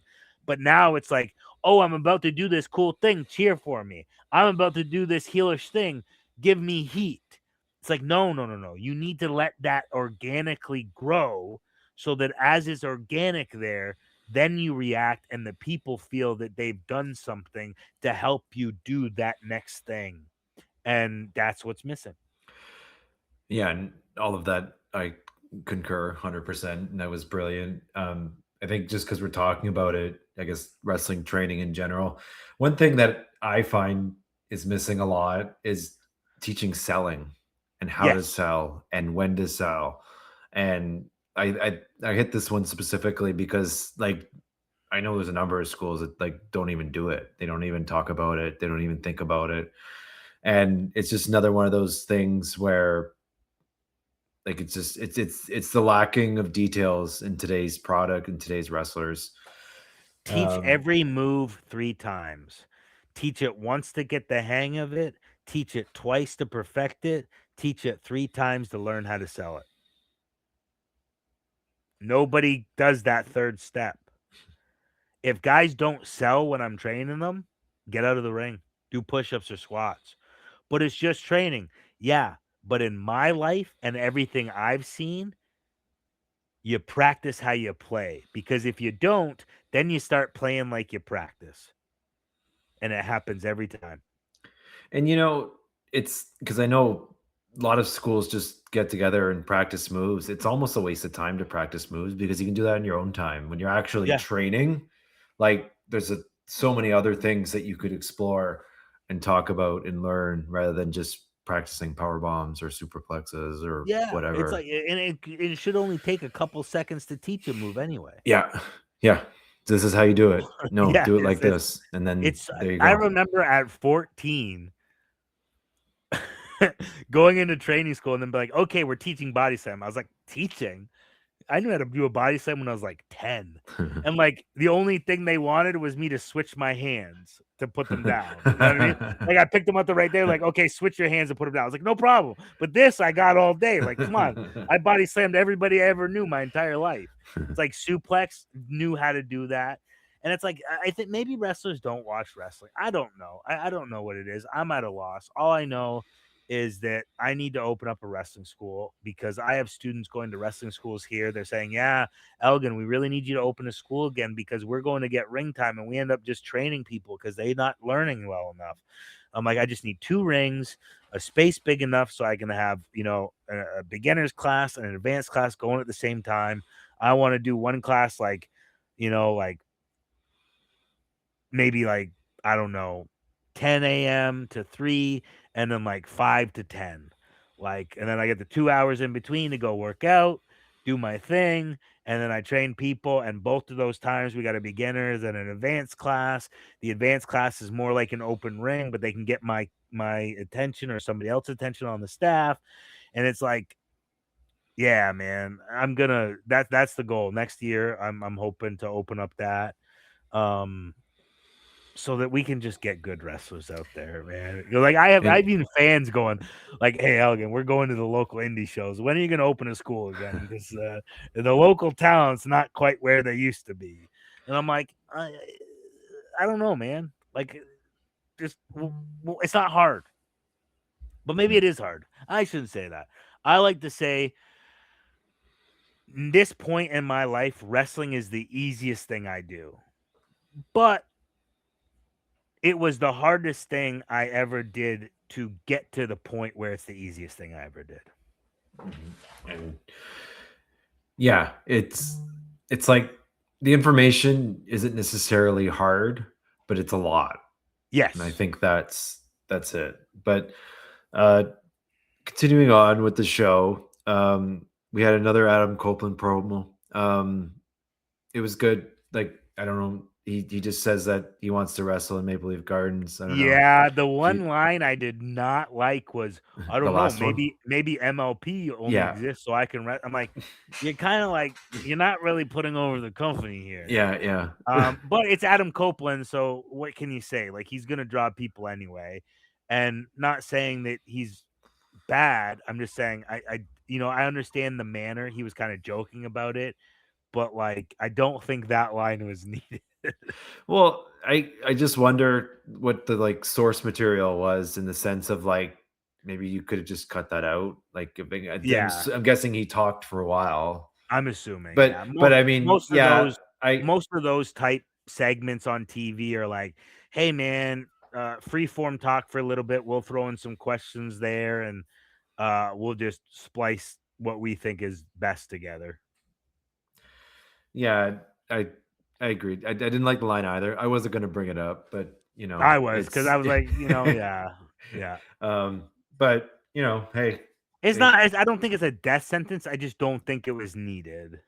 But now it's like, oh, I'm about to do this cool thing. Cheer for me. I'm about to do this heelish thing. Give me heat. It's like, no, no, no, no. You need to let that organically grow so that as it's organic there, then you react and the people feel that they've done something to help you do that next thing. And that's what's missing. Yeah, and all of that I concur 100%, and that was brilliant. I think just because we're talking about it, I guess wrestling training in general, one thing that I find is missing a lot is teaching selling and how to Yes. sell and when to sell. And I hit this one specifically because like I know there's a number of schools that like don't even do it. They don't even talk about it. They don't even think about it. And it's just another one of those things where like it's just it's the lacking of details in today's product and today's wrestlers. Teach Um, every move 3 times. Teach it once to get the hang of it, teach it twice to perfect it, teach it 3 times to learn how to sell it. Nobody does that third step. If guys don't sell when I'm training them, get out of the ring, do push-ups or squats. But it's just training. Yeah, but in my life and everything I've seen, you practice how you play because if you don't, then you start playing like you practice. And it happens every time. and it's because I know a lot of schools just get together and practice moves. It's almost a waste of time to practice moves because you can do that in your own time. When you're actually Yeah. training, like there's so many other things that you could explore and talk about and learn rather than just practicing power bombs or superplexes or Yeah, it's whatever. like and it should only take a couple seconds to teach a move anyway. Yeah. Yeah. This is how you do it. No, Yeah, do it like this. And then it's there you I go. remember at 14 going into training school and then be like, "Okay, we're teaching body slam." I was like, "Teaching?" I knew how to do a body slam when I was like 10. And like the only thing they wanted was me to switch my hands to put them down. You know what I mean? Like I picked them up right there, like, okay, switch your hands and put them down. I was like, no problem. But this I got all day. Like, come on. I body slammed everybody I ever knew my entire life. It's like suplex, knew how to do that. And it's like I think maybe wrestlers don't watch wrestling. I don't know. I don't know what it is. I'm at a loss. All I know is that I need to open up a wrestling school because I have students going to wrestling schools here. They're saying, yeah, Elgin, we really need you to open a school again because we're going to get ring time and we end up just training people because they're not learning well enough. I'm like, I just need 2 rings, a space big enough so I can have, a beginner's class and an advanced class going at the same time. I want to do one class like maybe like, I don't know, 10 a.m. to 3 and then like 5 to 10. And then I get the 2 hours in between to go work out, do my thing, and then I train people. And both of those times we got a beginners and an advanced class. The advanced class is more like an open ring, but they can get my attention or somebody else's attention on the staff. And it's like, yeah, man, that's the goal. Next year, I'm hoping to open up that. So that we can just get good wrestlers out there, man. Like I've even fans going like, "Hey, Elgin, we're going to the local indie shows. When are you going to open a school again? Because the local talent's not quite where they used to be." And I'm like, I don't know, man. Like, just it's not hard, but maybe it is hard. I shouldn't say that. I like to say, this point in my life, wrestling is the easiest thing I do, but it was the hardest thing I ever did to get to the point where it's the easiest thing I ever did. And yeah, it's like the information isn't necessarily hard, but it's a lot. Yes. And I think that's it. But continuing on with the show, we had another Adam Copeland promo. It was good. Like, I don't know. He just says that he wants to wrestle in Maple Leaf Gardens. I don't know. Yeah, the one line I did not like was, I The don't know, last one? maybe MLP only Yeah. exists so I can I'm like, you're kind of like, you're not really putting over the company here. Yeah. But it's Adam Copeland, so what can you say? Like, he's gonna draw people anyway, and not saying that he's bad. I'm just saying I understand the manner. He was kind of joking about it, but like I don't think that line was needed. Well, I just wonder what the like source material was in the sense of like maybe you could have just cut that out. Like, Yeah. I'm guessing he talked for a while. I'm assuming, But yeah. but I mean, Most yeah, of those type segments on TV are like, "Hey, man, free form talk for a little bit. We'll throw in some questions there, and we'll just splice what we think is best together." yeah, I agreed. I didn't like the line either. I wasn't going to bring it up, but I was because it's I was like, yeah. But hey, It's not. I don't think it's a death sentence. I just don't think it was needed.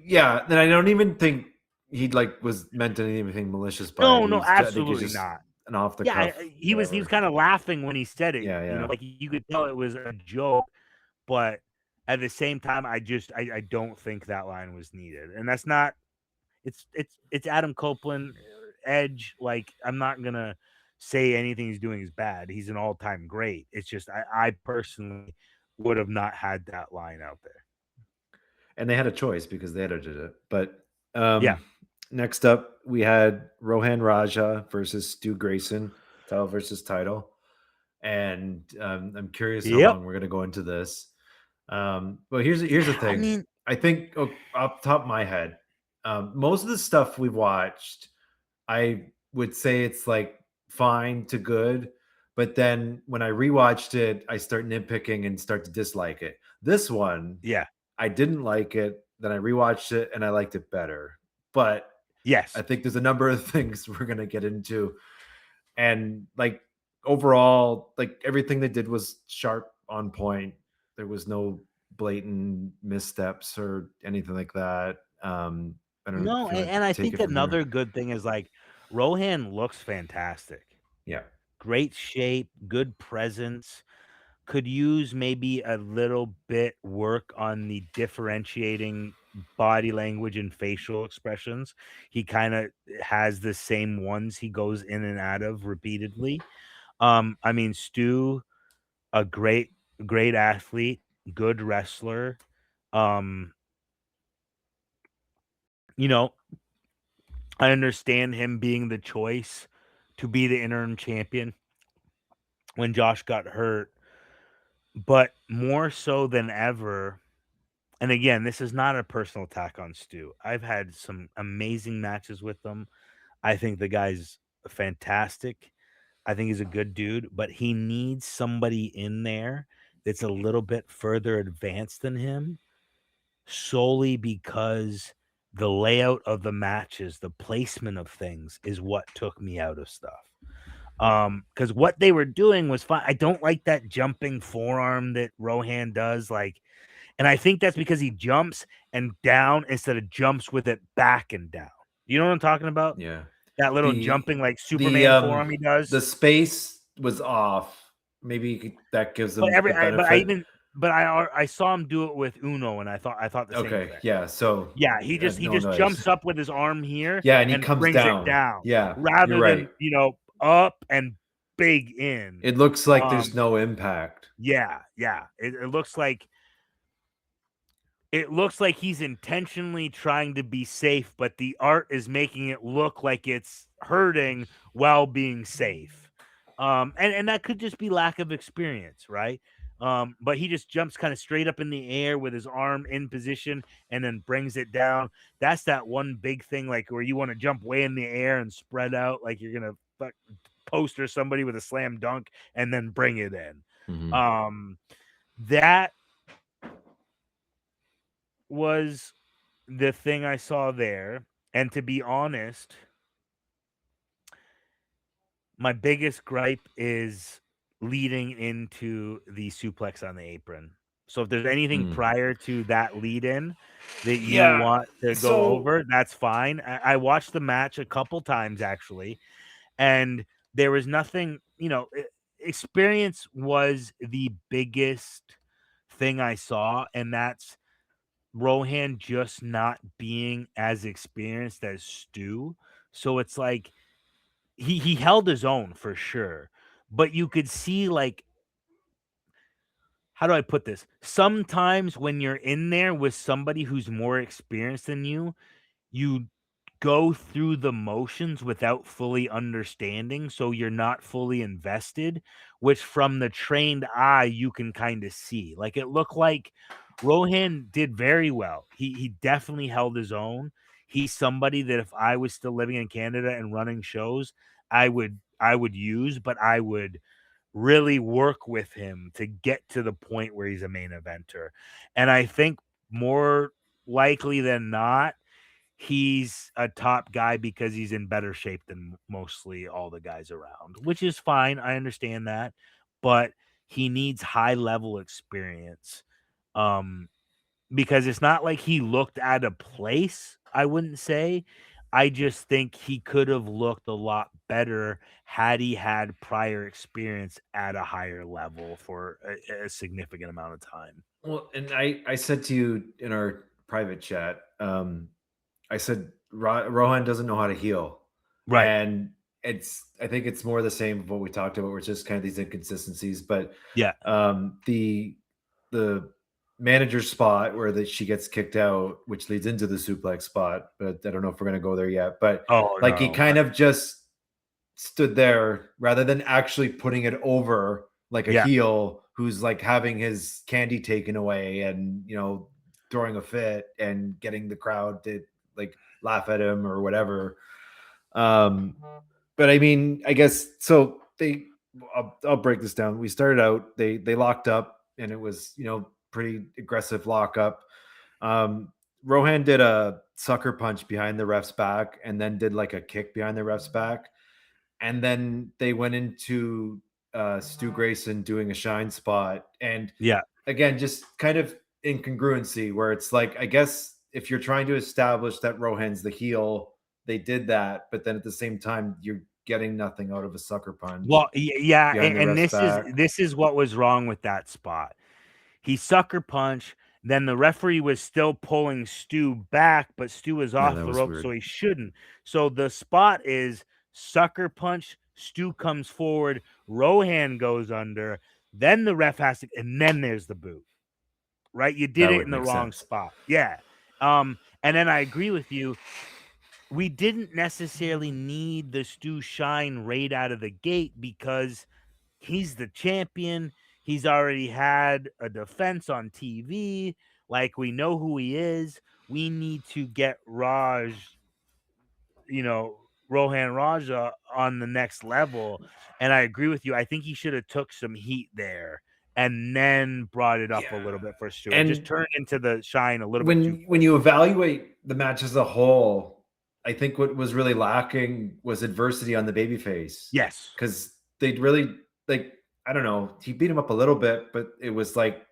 yeah. Then I don't even think he like was meant anything malicious by it. No, I think absolutely it's just not. an off the Yeah, cuff. he was kind of laughing when he said it. Yeah. Like you could tell it was a joke, but at the same time, I don't think that line was needed, and that's not. It's Adam Copeland, Edge. Like I'm not gonna say anything he's doing is bad. He's an all-time great. It's just I personally would have not had that line out there. And they had a choice because they edited it. But Yeah. next up, we had Rohan Raja versus Stu Grayson, title versus title. And I'm curious how long we're going to go into this. Well, here's the thing. I think off the top of my head, most of the stuff we've watched, I would say it's like fine to good. But then when I rewatched it, I start nitpicking and start to dislike it. This one, yeah, I didn't like it. Then I rewatched it and I liked it better. But yes, I think there's a number of things we're gonna get into. And like overall, like everything they did was sharp, on point. There was no blatant missteps or anything like that. I don't know. No, and I think another good thing is like Rohan looks fantastic. Yeah. Great shape, good presence. could use maybe a little bit work on the differentiating body language and facial expressions. He kind of has the same ones he goes in and out of repeatedly. I mean, Stu, a great athlete, good wrestler. Um, you know, I understand him being the choice to be the interim champion when Josh got hurt, but more so than ever. And again, this is not a personal attack on Stu. I've had some amazing matches with him. I think the guy's fantastic. I think he's a good dude, but he needs somebody in there that's a little bit further advanced than him, solely because the layout of the matches, the placement of things is what took me out of stuff. Because what they were doing was fine. I don't like that jumping forearm that Rohan does, like, and I think that's because he jumps and down instead of jumps with it back and down. You know what I'm talking about? Yeah. That little The jumping like the Superman forearm he the does. space was off. Maybe that gives But them the benefit. I saw him do it with Uno, and I thought the same Okay, thing. yeah. So Yeah, he just no noise. jumps up with his arm here Yeah, and he and comes brings it down. down Yeah, you're rather right. than up and big in. It looks like there's no impact. Yeah. It looks like he's intentionally trying to be safe, but the art is making it look like it's hurting while being safe. And that could just be lack of experience, right? But he just jumps kind of straight up in the air with his arm in position and then brings it down. That's that one big thing, like where you want to jump way in the air and spread out like you're gonna poster somebody with a slam dunk and then bring it in. That was the thing I saw there. And to be honest, my biggest gripe is leading into the suplex on the apron. So if there's anything prior to that lead in that you Yeah. want to go So over, that's fine. I watched the match a couple times actually, and there was nothing, experience was the biggest thing I saw, and that's Rohan just not being as experienced as Stu. So it's like he held his own for sure, but you could see, like, how do I put this? Sometimes when you're in there with somebody who's more experienced than you go through the motions without fully understanding, so you're not fully invested, which from the trained eye you can kind of see. Like it looked like Rohan did very well. He definitely held his own. He's somebody that if I was still living in Canada and running shows, I would use, but I would really work with him to get to the point where he's a main eventer. And I think more likely than not, he's a top guy because he's in better shape than mostly all the guys around, which is fine. I understand that, but he needs high level experience. Because it's not like he looked out of place, I wouldn't say. I just think he could have looked a lot better had he had prior experience at a higher level for a significant amount of time. well, and I said to you in our private chat, I said Rohan doesn't know how to heal, Right. and I think it's more the same of what we talked about, where it's just kind of these inconsistencies. But Yeah. The manager spot where she gets kicked out, which leads into the suplex spot, but I don't know if we're gonna go there yet. But Oh, like he no. kind of just stood there rather than actually putting it over like a Yeah. heel who's like having his candy taken away and throwing a fit and getting the crowd to like laugh at him or whatever. But I mean, I guess so. I'll break this down. We started out, they locked up, and it was pretty aggressive lockup. Rohan did a sucker punch behind the ref's back, and then did like a kick behind the ref's back, and then they went into Stu Grayson doing a shine spot, and Yeah. again, just kind of incongruency where it's like, I guess if you're trying to establish that Rohan's the heel, they did that, but then at the same time, getting nothing out of a sucker punch. Well, yeah, behind the and ref's back. this is what was wrong with that spot. He sucker punched. Then the referee was still pulling Stu back, but Stu was off that the was rope, weird. so he shouldn't. So the spot is sucker punch. Stu comes forward. Rohan goes under. Then the ref has to, and then there's the boot. Right? You did That it would in the make wrong sense. spot. Yeah. And then I agree with you. We didn't necessarily need the Stu shine right out of the gate because he's the champion. He's already had a defense on TV. Like, we know who he is. We need to get Rohan Raja on the next level. And I agree with you. I think he should have took some heat there and then brought it up a little bit for Stu. It just And turned into the shine a little bit too. when you evaluate the match as a whole, I think what was really lacking was adversity on the babyface. Yes. Because they'd really, like, I don't know, he beat him up a little bit, but it was like,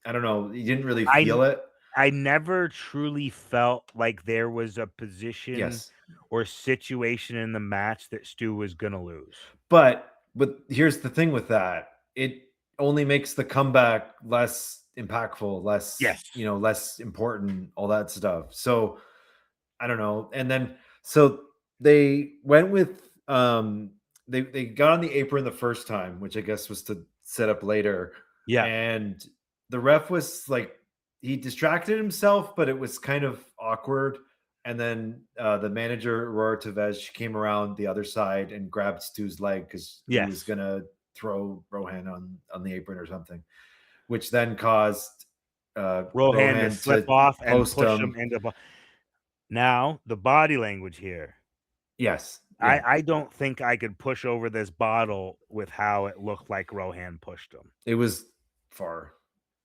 I don't know, you didn't really feel it. I never truly felt like there was a position Yes. or situation in the match that Stu was going to lose. But here's the thing with that. It only makes the comeback less impactful, less, Yes. less important, all that stuff. So I don't know. And then so they went with they got on the apron the first time, which I guess was to set up later. Yeah. And the ref was like, he distracted himself, but it was kind of awkward. And then the manager, Aurora Tevez, came around the other side and grabbed Stu's leg because he was going to throw Rohan on the apron or something, which then caused Rohan to slip off and push him into. Now, the body language here. Yes. Yeah. I don't think I could push over this bottle with how it looked like Rohan pushed him. It was far.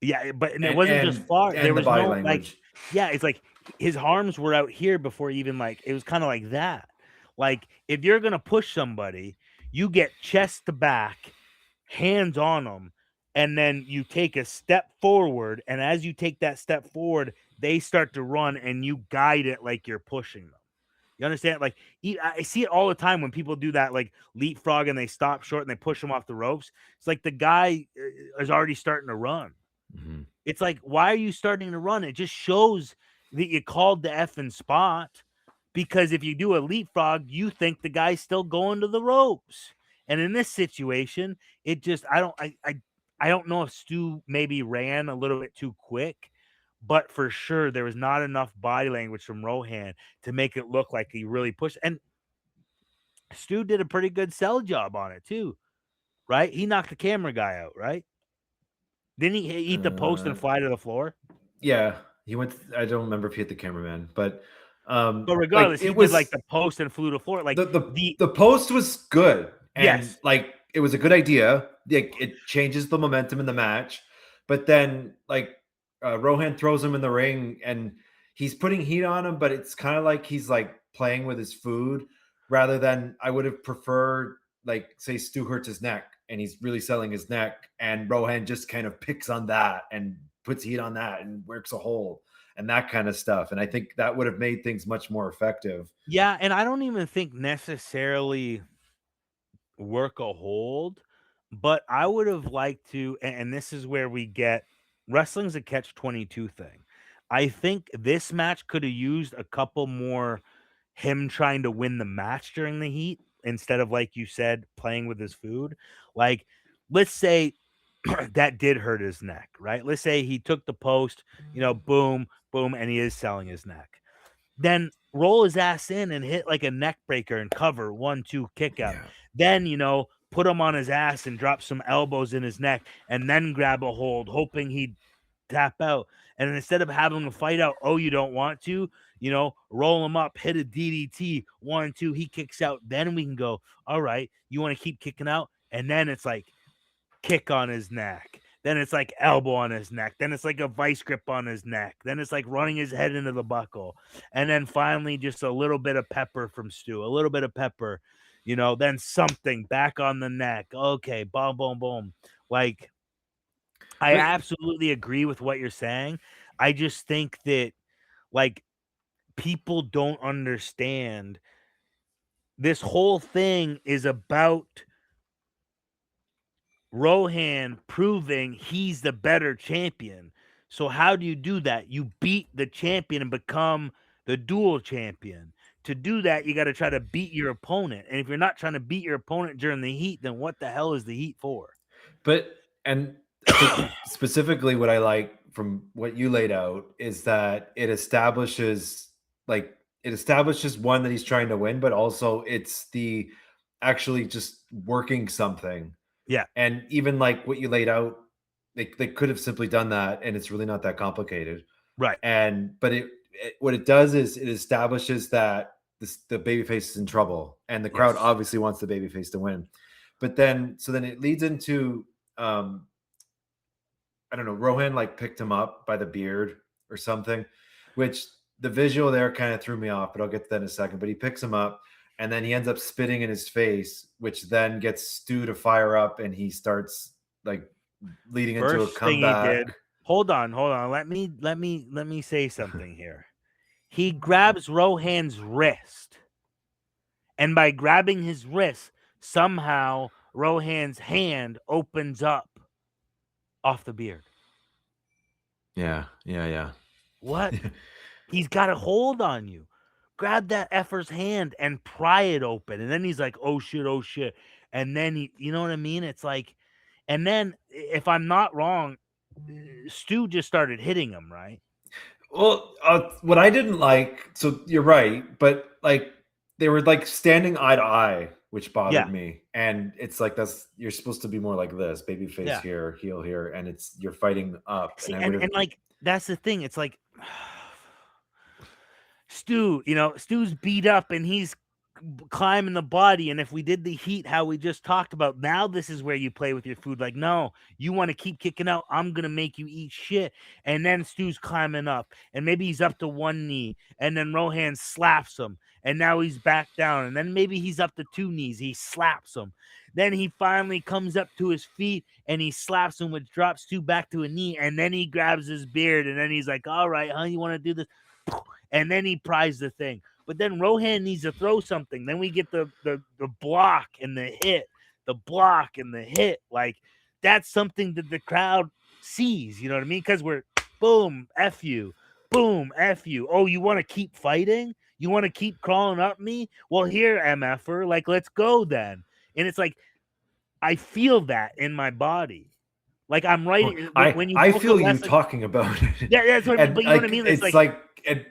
Yeah, but it wasn't just far. There was no language. It's like his arms were out here before even it was kind of like that. Like, if you're going to push somebody, you get chest to back, hands on them, and then you take a step forward. And as you take that step forward, they start to run and you guide it like you're pushing them. You understand? Like, I see it all the time when people do that, like leapfrog, and they stop short and they push them off the ropes. It's like the guy is already starting to run. Mm-hmm. It's like, why are you starting to run? It just shows that you called the effing spot, because if you do a leapfrog, you think the guy's still going to the ropes. And in this situation, it just, I don't know if Stu maybe ran a little bit too quick, but for sure there was not enough body language from Rohan to make it look like he really pushed. And Stu did a pretty good sell job on it too, right? He knocked the camera guy out, right? Didn't he eat the post and fly to the floor? Yeah, he went. I don't remember if he hit the cameraman, but regardless, he did the post and flew to the floor. Like, the post was good, and yes, it was a good idea. It changes the momentum in the match, but then Rohan throws him in the ring, and he's putting heat on him, but it's kind of like he's playing with his food rather than, I would have preferred, say Stu hurts his neck and he's really selling his neck, and Rohan just kind of picks on that and puts heat on that and works a hold and that kind of stuff. And I think that would have made things much more effective. Yeah, and I don't even think necessarily work a hold, but I would have liked to, and this is where we get wrestling's a catch-22 thing. I think this match could have used a couple more him trying to win the match during the heat instead of, like you said, playing with his food. Like, let's say that did hurt his neck, right? Let's say he took the post, boom, boom, and he is selling his neck. Then roll his ass in and hit like a neck breaker and cover 1-2 kick out. Yeah. Then, put him on his ass and drop some elbows in his neck and then grab a hold, hoping he'd tap out. And instead of having him fight out, you don't want to, roll him up, hit a DDT, 1-2, he kicks out. Then we can go, all right, you want to keep kicking out? And then it's like kick on his neck. Then it's like elbow on his neck. Then it's like a vice grip on his neck. Then it's like running his head into the buckle. And then finally just a little bit of pepper from Stu, a little bit of pepper, then something back on the neck. Okay, boom, boom, boom. Like, I absolutely agree with what you're saying. I just think that, people don't understand this whole thing is about Rohan proving he's the better champion. So how do you do that? You beat the champion and become the dual champion. To do that, you got to try to beat your opponent. And if you're not trying to beat your opponent during the heat, then what the hell is the heat for? And I think specifically what I like from what you laid out is that it establishes one that he's trying to win, but also it's the actually just working something. Yeah. And even like what you laid out, they could have simply done that, and it's really not that complicated. Right. But what it does is it establishes that the babyface is in trouble, and the crowd Yes. obviously wants the babyface to win. But then it leads into I don't know, Rohan like picked him up by the beard or something, which the visual there kind of threw me off, but I'll get to that in a second. But he picks him up and then he ends up spitting in his face, which then gets Stu to fire up and he starts like leading into a First thing he did. comeback. Hold on. Let me say something here. He grabs Rohan's wrist. And by grabbing his wrist, somehow Rohan's hand opens up off the beard. Yeah. What? He's got a hold on you. Grab that effer's hand and pry it open. And then he's like, oh shit. And then you know what I mean? It's like, and then if I'm not wrong, Stu just started hitting him, right? Well, what I didn't like, so you're right, but like they were like standing eye to eye, which bothered me. And it's like you're supposed to be more like this, baby face here, heel here, and you're fighting up. See, and like that's the thing. It's like Stu's beat up and he's climbing the body. And if we did the heat, how we just talked about, now this is where you play with your food. Like, no, you want to keep kicking out, I'm gonna make you eat shit. And then Stu's climbing up, and maybe he's up to one knee, and then Rohan slaps him, and now he's back down, and then maybe he's up to two knees, he slaps him. Then he finally comes up to his feet and he slaps him, which drops Stu back to a knee, and then he grabs his beard, and then he's like, all right, huh, you want to do this? And then he pries the thing. But then Rohan needs to throw something. Then we get the block and the hit, the block and the hit. Like, that's something that the crowd sees. You know what I mean? Because we're boom, F you. Boom, F you. Oh, you want to keep fighting? You want to keep crawling up me? Well, here, MFer, like, let's go then. And it's like, I feel that in my body. Like, I'm writing. I feel you talking about it. Yeah, that's what I mean. But you know what I mean? It's like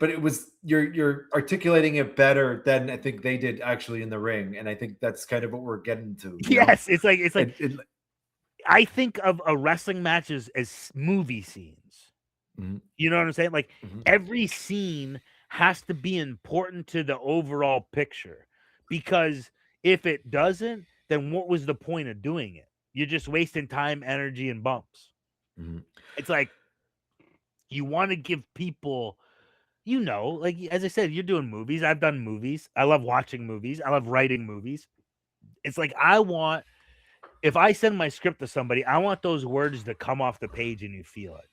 but it was you're articulating it better than I think they did actually in the ring, and I think that's kind of what we're getting to. Yes, it's like I think of a wrestling match as movie scenes. Mm-hmm. You know what I'm saying? Like every scene has to be important to the overall picture, because if it doesn't, then what was the point of doing it? You're just wasting time, energy, and bumps. Mm-hmm. It's like you want to give people, like, as I said, you're doing movies. I've done movies. I love watching movies. I love writing movies. It's like if I send my script to somebody, I want those words to come off the page and you feel it.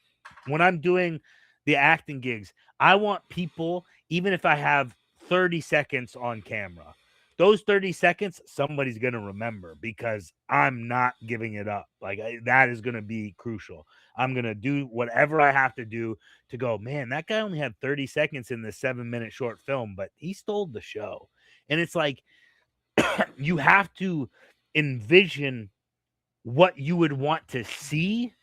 When I'm doing the acting gigs, I want people, even if I have 30 seconds on camera, those 30 seconds, somebody's going to remember, because I'm not giving it up. Like, that is going to be crucial. I'm going to do whatever I have to do to go, man, that guy only had 30 seconds in this 7-minute short film, but he stole the show. And it's like, you have to envision what you would want to see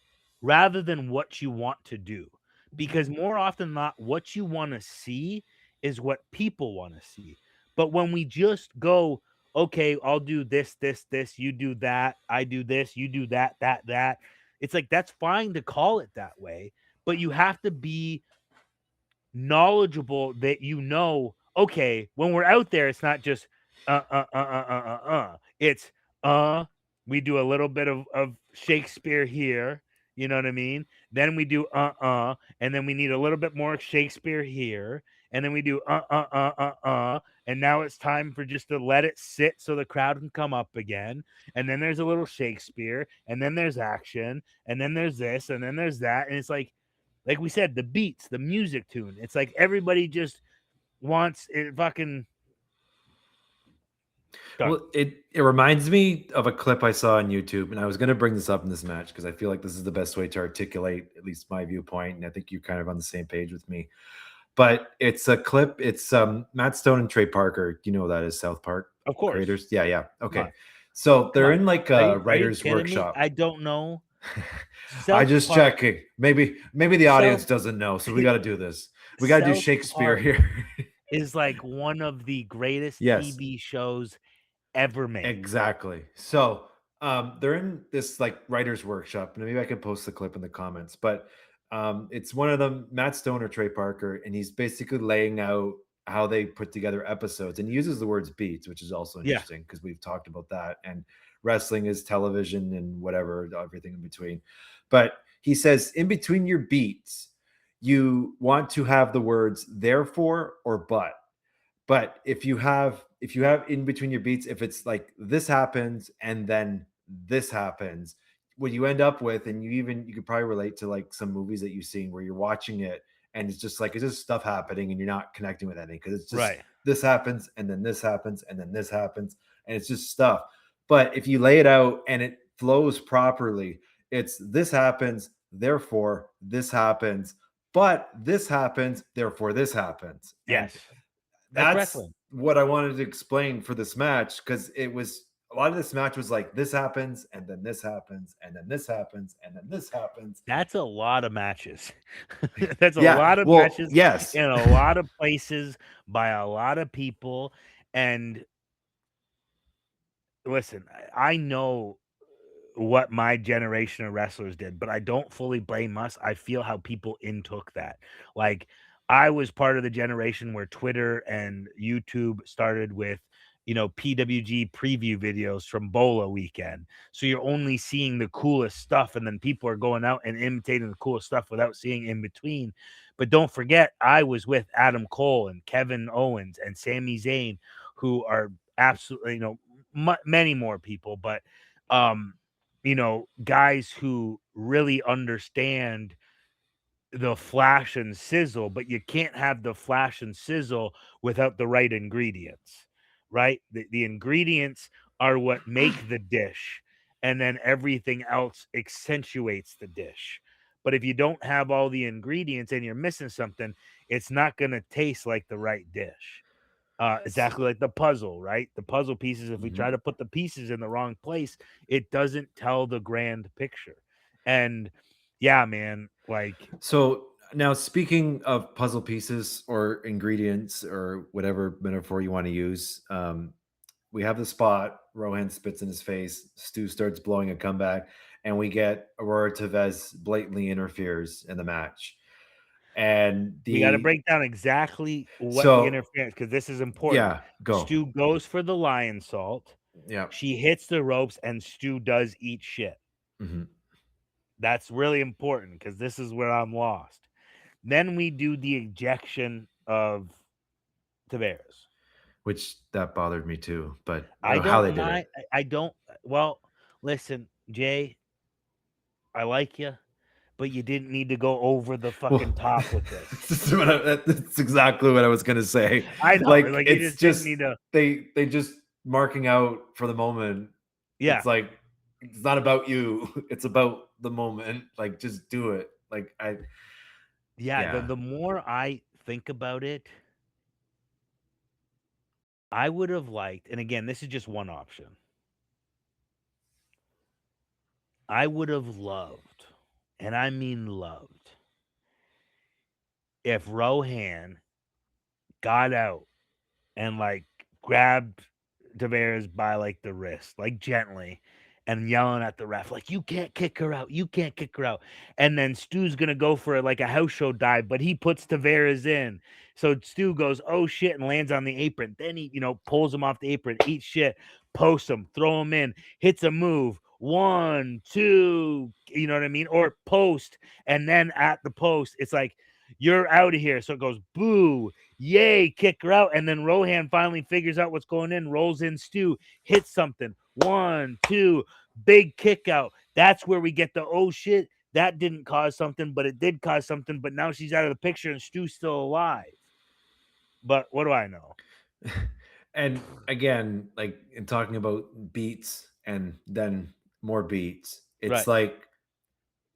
rather than what you want to do. Because more often than not, what you want to see is what people want to see. But when we just go, okay, I'll do this, you do that, I do this, you do that, it's like, that's fine to call it that way, but you have to be knowledgeable that, okay, when we're out there, it's not just it's we do a little bit of Shakespeare here, you know what I mean? Then we do and then we need a little bit more Shakespeare here, and then we do and now it's time for just to let it sit so the crowd can come up again, and then there's a little Shakespeare, and then there's action, and then there's this, and then there's that, and it's like we said, the beats, the music tune. It's like everybody just wants it fucking Well, it reminds me of a clip I saw on YouTube, and I was going to bring this up in this match because I feel like this is the best way to articulate at least my viewpoint, and I think you're kind of on the same page with me. But it's a clip. It's Matt Stone and Trey Parker. You know who that is, South Park Of course. creators. Yeah, yeah. Come Okay. on. So they're Come in on. like Are a you writer's kidding me? workshop. I don't know. I just Park- checking. Maybe the audience South- doesn't know, so we got to do this. We got to do South Shakespeare Park here. is like one of the greatest Yes. TV shows ever made. Exactly. So they're in this like writer's workshop, and maybe I can post the clip in the comments. But it's one of them, Matt Stone or Trey Parker, and he's basically laying out how they put together episodes, and he uses the words beats, which is also interesting because we've talked about that. And wrestling is television and whatever, everything in between. But he says in between your beats, you want to have the words therefore or but. But if you have in between your beats, if it's like this happens and then this happens, what you end up with, and you could probably relate to like some movies that you've seen where you're watching it and it's just like it's just stuff happening and you're not connecting with anything because it's just Right. this happens and then this happens and then this happens and it's just stuff. But if you lay it out and it flows properly, it's this happens, therefore this happens, but this happens, therefore this happens. Yes. And That's that's wrestling. what I wanted to explain for this match because it was a lot of this match was like this happens and then this happens and then this happens and then this happens. That's a lot of matches. That's a Yeah, lot of well, matches yes. in a lot of places by a lot of people. And listen, I know what my generation of wrestlers did, but I don't fully blame us. I feel how people intook that. Like I was part of the generation where Twitter and YouTube started with, PWG preview videos from Bola weekend. So you're only seeing the coolest stuff, and then people are going out and imitating the coolest stuff without seeing in between. But don't forget, I was with Adam Cole and Kevin Owens and Sami Zayn, who are absolutely, many more people, but guys who really understand the flash and sizzle, but you can't have the flash and sizzle without the right ingredients, right? The ingredients are what make the dish, and then everything else accentuates the dish. But if you don't have all the ingredients and you're missing something, it's not going to taste like the right dish. Exactly like the puzzle, right? The puzzle pieces, if we try to put the pieces in the wrong place, it doesn't tell the grand picture. And yeah, man, like So now speaking of puzzle pieces or ingredients or whatever metaphor you want to use, we have the spot. Rohan spits in his face. Stu starts blowing a comeback, and we get Aurora Tevez blatantly interferes in the match. And we got to break down exactly what the interference, because this is important. Yeah, go. Stu goes for the lion salt. Yeah. She hits the ropes, and Stu does eat shit. Mm-hmm. That's really important because this is where I'm lost. Then we do the ejection of Tavares, which that bothered me too. But I how they don't did mind. it. I don't. Well, listen, Jay, I like you, but you didn't need to go over the fucking top with this. That's exactly what I was gonna say. I know, like you it's just need to. They just marking out for the moment. Yeah, It's like it's not about you. It's about the moment. Like just do it. Like yeah. The more I think about it, I would have liked, and again, this is just one option. I would have loved, and I mean loved, if Rohan got out and like grabbed Tavares by like the wrist, like gently, and yelling at the ref, like, you can't kick her out. You can't kick her out. And then Stu's going to go for like a house show dive, but he puts Tavares in. So Stu goes, oh shit, and lands on the apron. Then he, pulls him off the apron, eats shit, posts him, throw him in, hits a move. 1, 2, you know what I mean? Or post. And then at the post, it's like, you're out of here. So it goes, boo, yay, kick her out. And then Rohan finally figures out what's going in, rolls in Stu, hits something. 1, 2, big kick out. That's where we get the, oh shit, that didn't cause something, but it did cause something. But now she's out of the picture and Stu's still alive. But what do I know? And again, like in talking about beats and then more beats, it's Right. like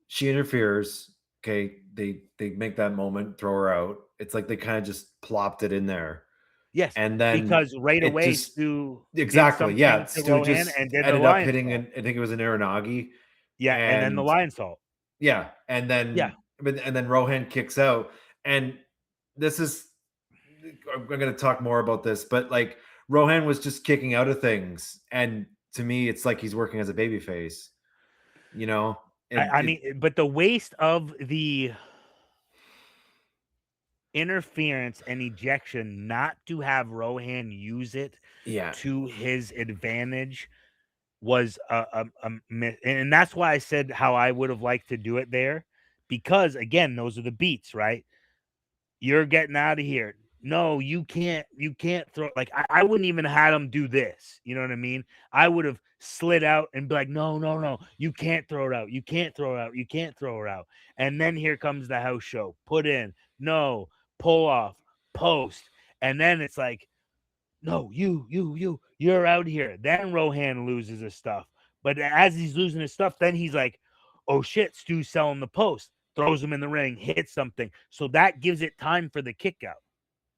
she interferes. Okay, they make that moment, throw her out. It's like they kind of just plopped it in there, Yes, and then because right it away just Stu did exactly, yeah. something to Stu Rohan just and did the ended up lion hitting salt. an, I think it was an Aranagi, Yeah, and then the and lion salt. yeah, and Yeah. then Rohan kicks out, and this is I'm going to talk more about this, but like Rohan was just kicking out of things, and to me, it's like he's working as a babyface. You know, I mean, but the waste of the interference and ejection not to have Rohan use it yeah, to his advantage was and that's why I said how I would have liked to do it there, because again, those are the beats, right? You're getting out of here. No, you can't throw, like I wouldn't even had him do this. You know what I mean? I would have slid out and be like, no, no, no, you can't throw it out. You can't throw it out. You can't throw it out. And then here comes the house show. Put in, no, pull off, post. And then it's like, no, you're out here. Then Rohan loses his stuff. But as he's losing his stuff, then he's like, oh shit, Stu's selling the post, throws him in the ring, hits something. So that gives it time for the kick out,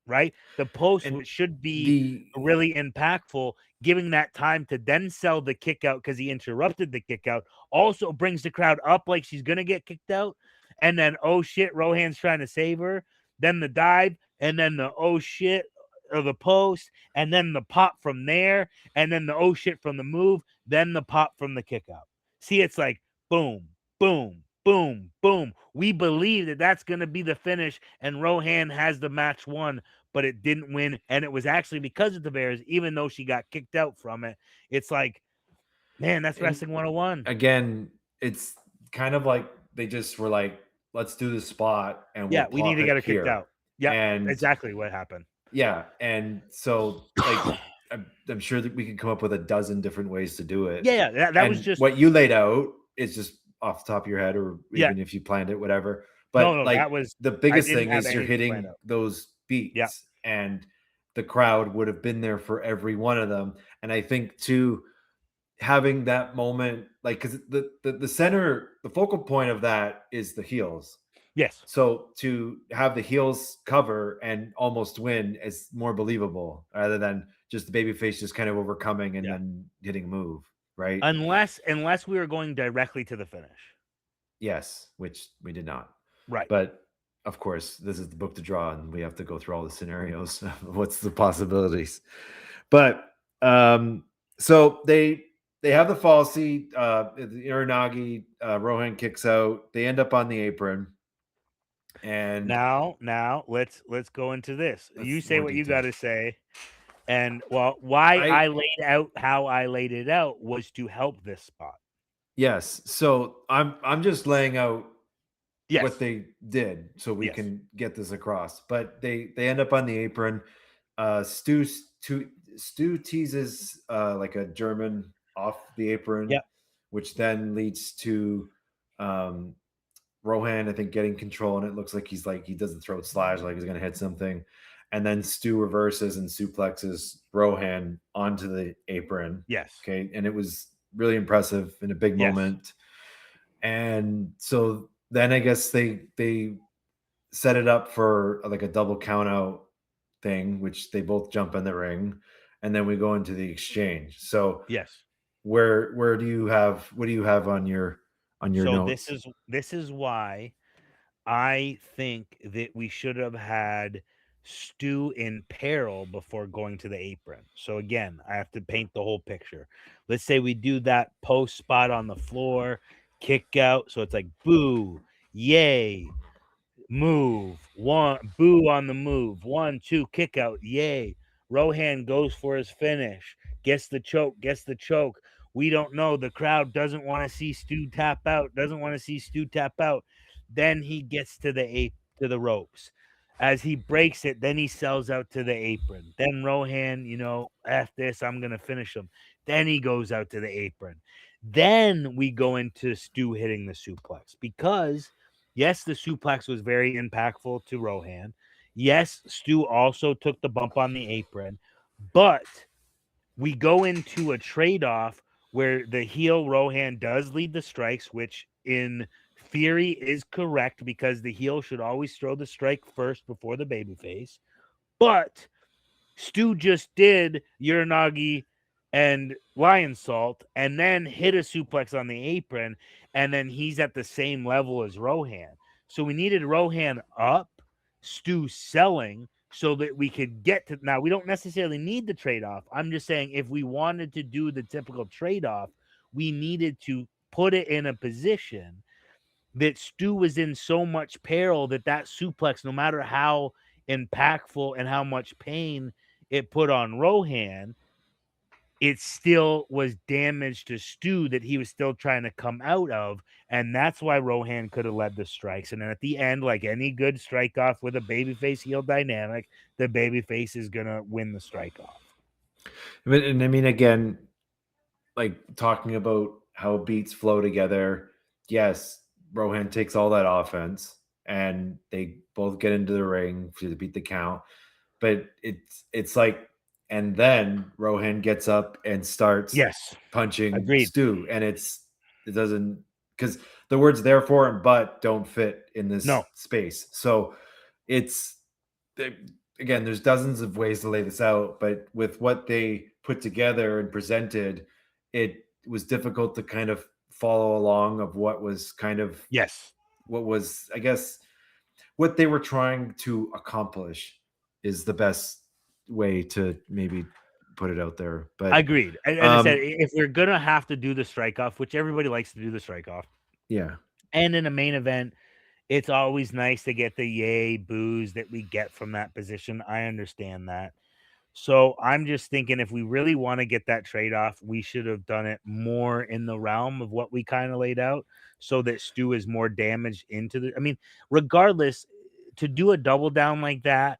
right? The post, and which should be the really impactful, giving that time to then sell the kick out because he interrupted the kick out, also brings the crowd up like she's going to get kicked out. And then, oh shit, Rohan's trying to save her. Then the dive, and then the oh shit of the post, and then the pop from there, and then the oh shit from the move, then the pop from the kick out. See, it's like boom, boom, boom, boom. We believe that that's going to be the finish, and Rohan has the match won, but it didn't win. And it was actually because of the Bears, even though she got kicked out from it. It's like, man, that's and wrestling 101. again, it's kind of like they just were like, let's do the spot and we'll Yeah, we need plop to get it her kicked here. out. Yep, And exactly what happened. yeah, and so like I'm sure that we can come up with a dozen different ways to do it. Yeah, that was And just, what you laid out is just off the top of your head, or yeah, even if you planned it, whatever. no, But no, that like was, the I biggest didn't thing have is you're anything planned hitting out. those Yeah, beats, and the crowd would have been there for every one of them. And I think too, having that moment, like because the center, the focal point of that is the heels. yes, So to have the heels cover and almost win is more believable rather than just the babyface just kind of overcoming and yeah. then hitting a move, right? Unless we were going directly to the finish. Yes, which we did not. Right. But of course, this is the book to draw, and we have to go through all the scenarios. What's the possibilities? But so they have the falsy, the Uranagi, Rohan kicks out. They end up on the apron, and Now let's go into this. You that's say more what you detail. got to say. And well, why I I laid out how I laid it out was to help this spot. Yes. So I'm just laying out what Yes. they did so we Yes. can get this across. But they end up on the apron. Stu teases like a German off the apron, Yep. which then leads to um Rohan, I think, getting control, and it looks like he does the throat slash, like he's gonna hit something. And then Stu reverses and suplexes Rohan onto the apron. Yes. Okay. And it was really impressive in a big Yes. moment. And so then I guess they set it up for like a double count out thing, which they both jump in the ring, and then we go into the exchange. So Yes. where do you have what do you have on your So notes? this is why I think that we should have had Stu in peril before going to the apron. So again, I have to paint the whole picture. Let's say we do that post spot on the floor, kick out. So it's like boo, yay, move, one, boo on the move, 1, 2, kick out, yay. Rohan goes for his finish, gets the choke. We don't know. The crowd doesn't want to see Stu tap out, Then he gets to to the ropes. As he breaks it, then he sells out to the apron. Then Rohan, F this, I'm going to finish him. Then he goes out to the apron. Then we go into Stu hitting the suplex because yes, the suplex was very impactful to Rohan. Yes, Stu also took the bump on the apron, But we go into a trade-off where the heel Rohan does lead the strikes, which in theory is correct because the heel should always throw the strike first before the babyface. But Stu just did Uranagi and Lion Salt and then hit a suplex on the apron, and then he's at the same level as Rohan. So we needed Rohan up, Stu selling, so that we could get to. Now, we don't necessarily need the trade off. I'm just saying if we wanted to do the typical trade off, we needed to put it in a position that Stu was in so much peril that suplex, no matter how impactful and how much pain it put on Rohan, it still was damage to Stu that he was still trying to come out of. And that's why Rohan could have led the strikes. And then at the end, like any good strike off with a babyface heel dynamic, the babyface is going to win the strike off. And I mean, again, like talking about how beats flow together. Yes, Rohan takes all that offense and they both get into the ring to beat the count. But it's like, and then Rohan gets up and starts Yes. punching Agreed. Stu, and it doesn't, because the words therefore and but don't fit in this space. So it's, again, there's dozens of ways to lay this out, but with what they put together and presented, it was difficult to kind of follow along of what was kind of what was, I guess, what they were trying to accomplish is the best way to maybe put it out there. But agreed. And I said, if we're gonna have to do the strike off, which everybody likes to do the strike off, yeah, and in a main event, it's always nice to get the yay boos that we get from that position. I understand that. So I'm just thinking if we really want to get that trade off, we should have done it more in the realm of what we kind of laid out so that Stu is more damaged into the. I mean, regardless, to do a double down like that,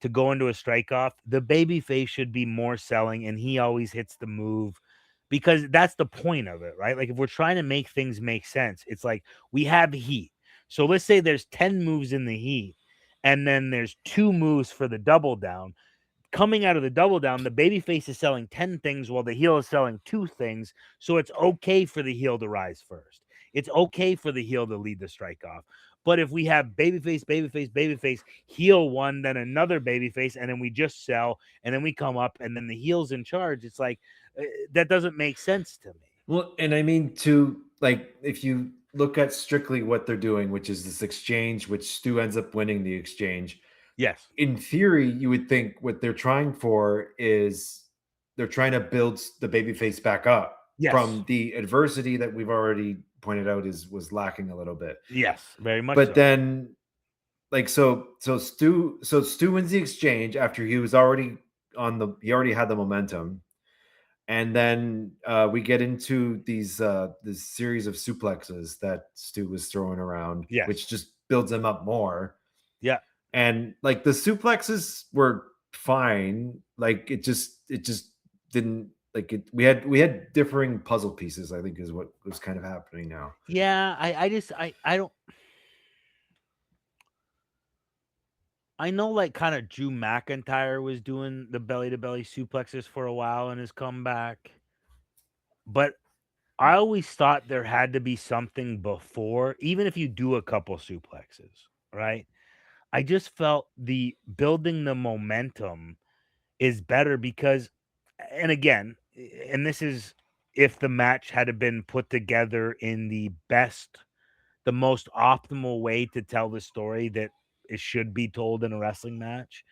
to go into a strike off, the baby face should be more selling, and he always hits the move because that's the point of it, right? Like if we're trying to make things make sense, it's like we have heat. So let's say there's 10 moves in the heat, and then there's 2 moves for the double down. Coming out of the double down, the baby face is selling 10 things while the heel is selling 2 things. So it's okay for the heel to rise first. It's okay for the heel to lead the strike off. But if we have babyface, babyface, babyface, heel one, then another babyface, and then we just sell, and then we come up, and then the heel's in charge, it's like that doesn't make sense to me. Well, and I mean, to like, if you look at strictly what they're doing, which is this exchange, which Stu ends up winning the exchange. Yes. In theory, you would think what they're trying for is they're trying to build the babyface back up from the adversity that we've already pointed out was lacking a little bit. Yes, very much. But then, like, so Stu wins the exchange after he was already he already had the momentum. And then we get into this series of suplexes that Stu was throwing around, which just builds him up more. Yeah. And like the suplexes were fine. Like it just didn't, like it. We had differing puzzle pieces, I think, is what was kind of happening now. Yeah, I don't. I know, like, kind of Drew McIntyre was doing the belly-to-belly suplexes for a while in his comeback. But I always thought there had to be something before, even if you do a couple suplexes, right? I just felt the building the momentum is better because, and again, and this is if the match had been put together in the most optimal way to tell the story that it should be told in a wrestling match.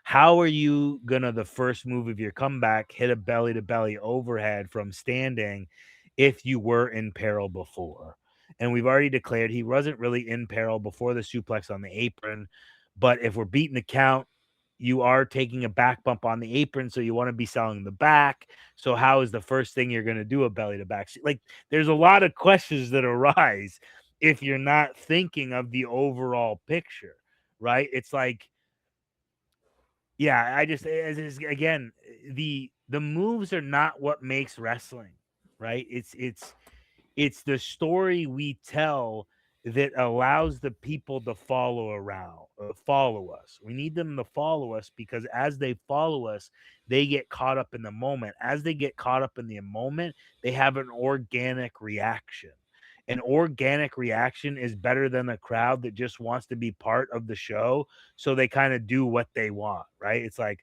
How are you gonna, the first move of your comeback, hit a belly to belly overhead from standing if you were in peril before? And we've already declared he wasn't really in peril before the suplex on the apron. But if we're beating the count, you are taking a back bump on the apron, so you want to be selling the back. So how is the first thing you're going to do a belly to back? Like, there's a lot of questions that arise if you're not thinking of the overall picture, right? It's like, yeah, again, the moves are not what makes wrestling, right? It's the story we tell that allows the people to follow us. We need them to follow us because as they follow us, they get caught up in the moment. As they get caught up in the moment, they have an organic reaction. An organic reaction is better than a crowd that just wants to be part of the show. So they kind of do what they want, right? It's like,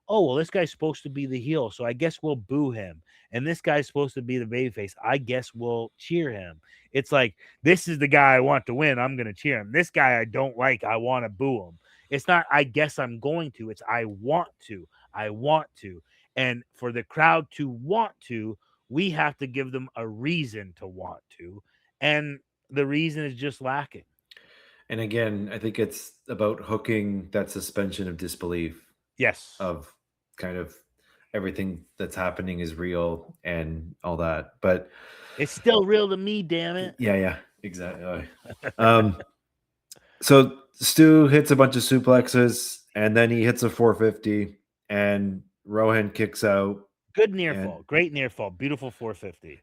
oh, well, this guy's supposed to be the heel. So I guess we'll boo him. And this guy's supposed to be the babyface. I guess we'll cheer him. It's like, this is the guy I want to win. I'm going to cheer him. This guy I don't like. I want to boo him. It's not, I guess I'm going to. It's, I want to. I want to. And for the crowd to want to, we have to give them a reason to want to. And the reason is just lacking. And again, I think it's about hooking that suspension of disbelief. Yes. Of kind of everything that's happening is real and all that. But it's still real to me, damn it. Yeah, exactly. So Stu hits a bunch of suplexes and then he hits a 450 and Rohan kicks out. Good near fall. Great near fall. Beautiful 450.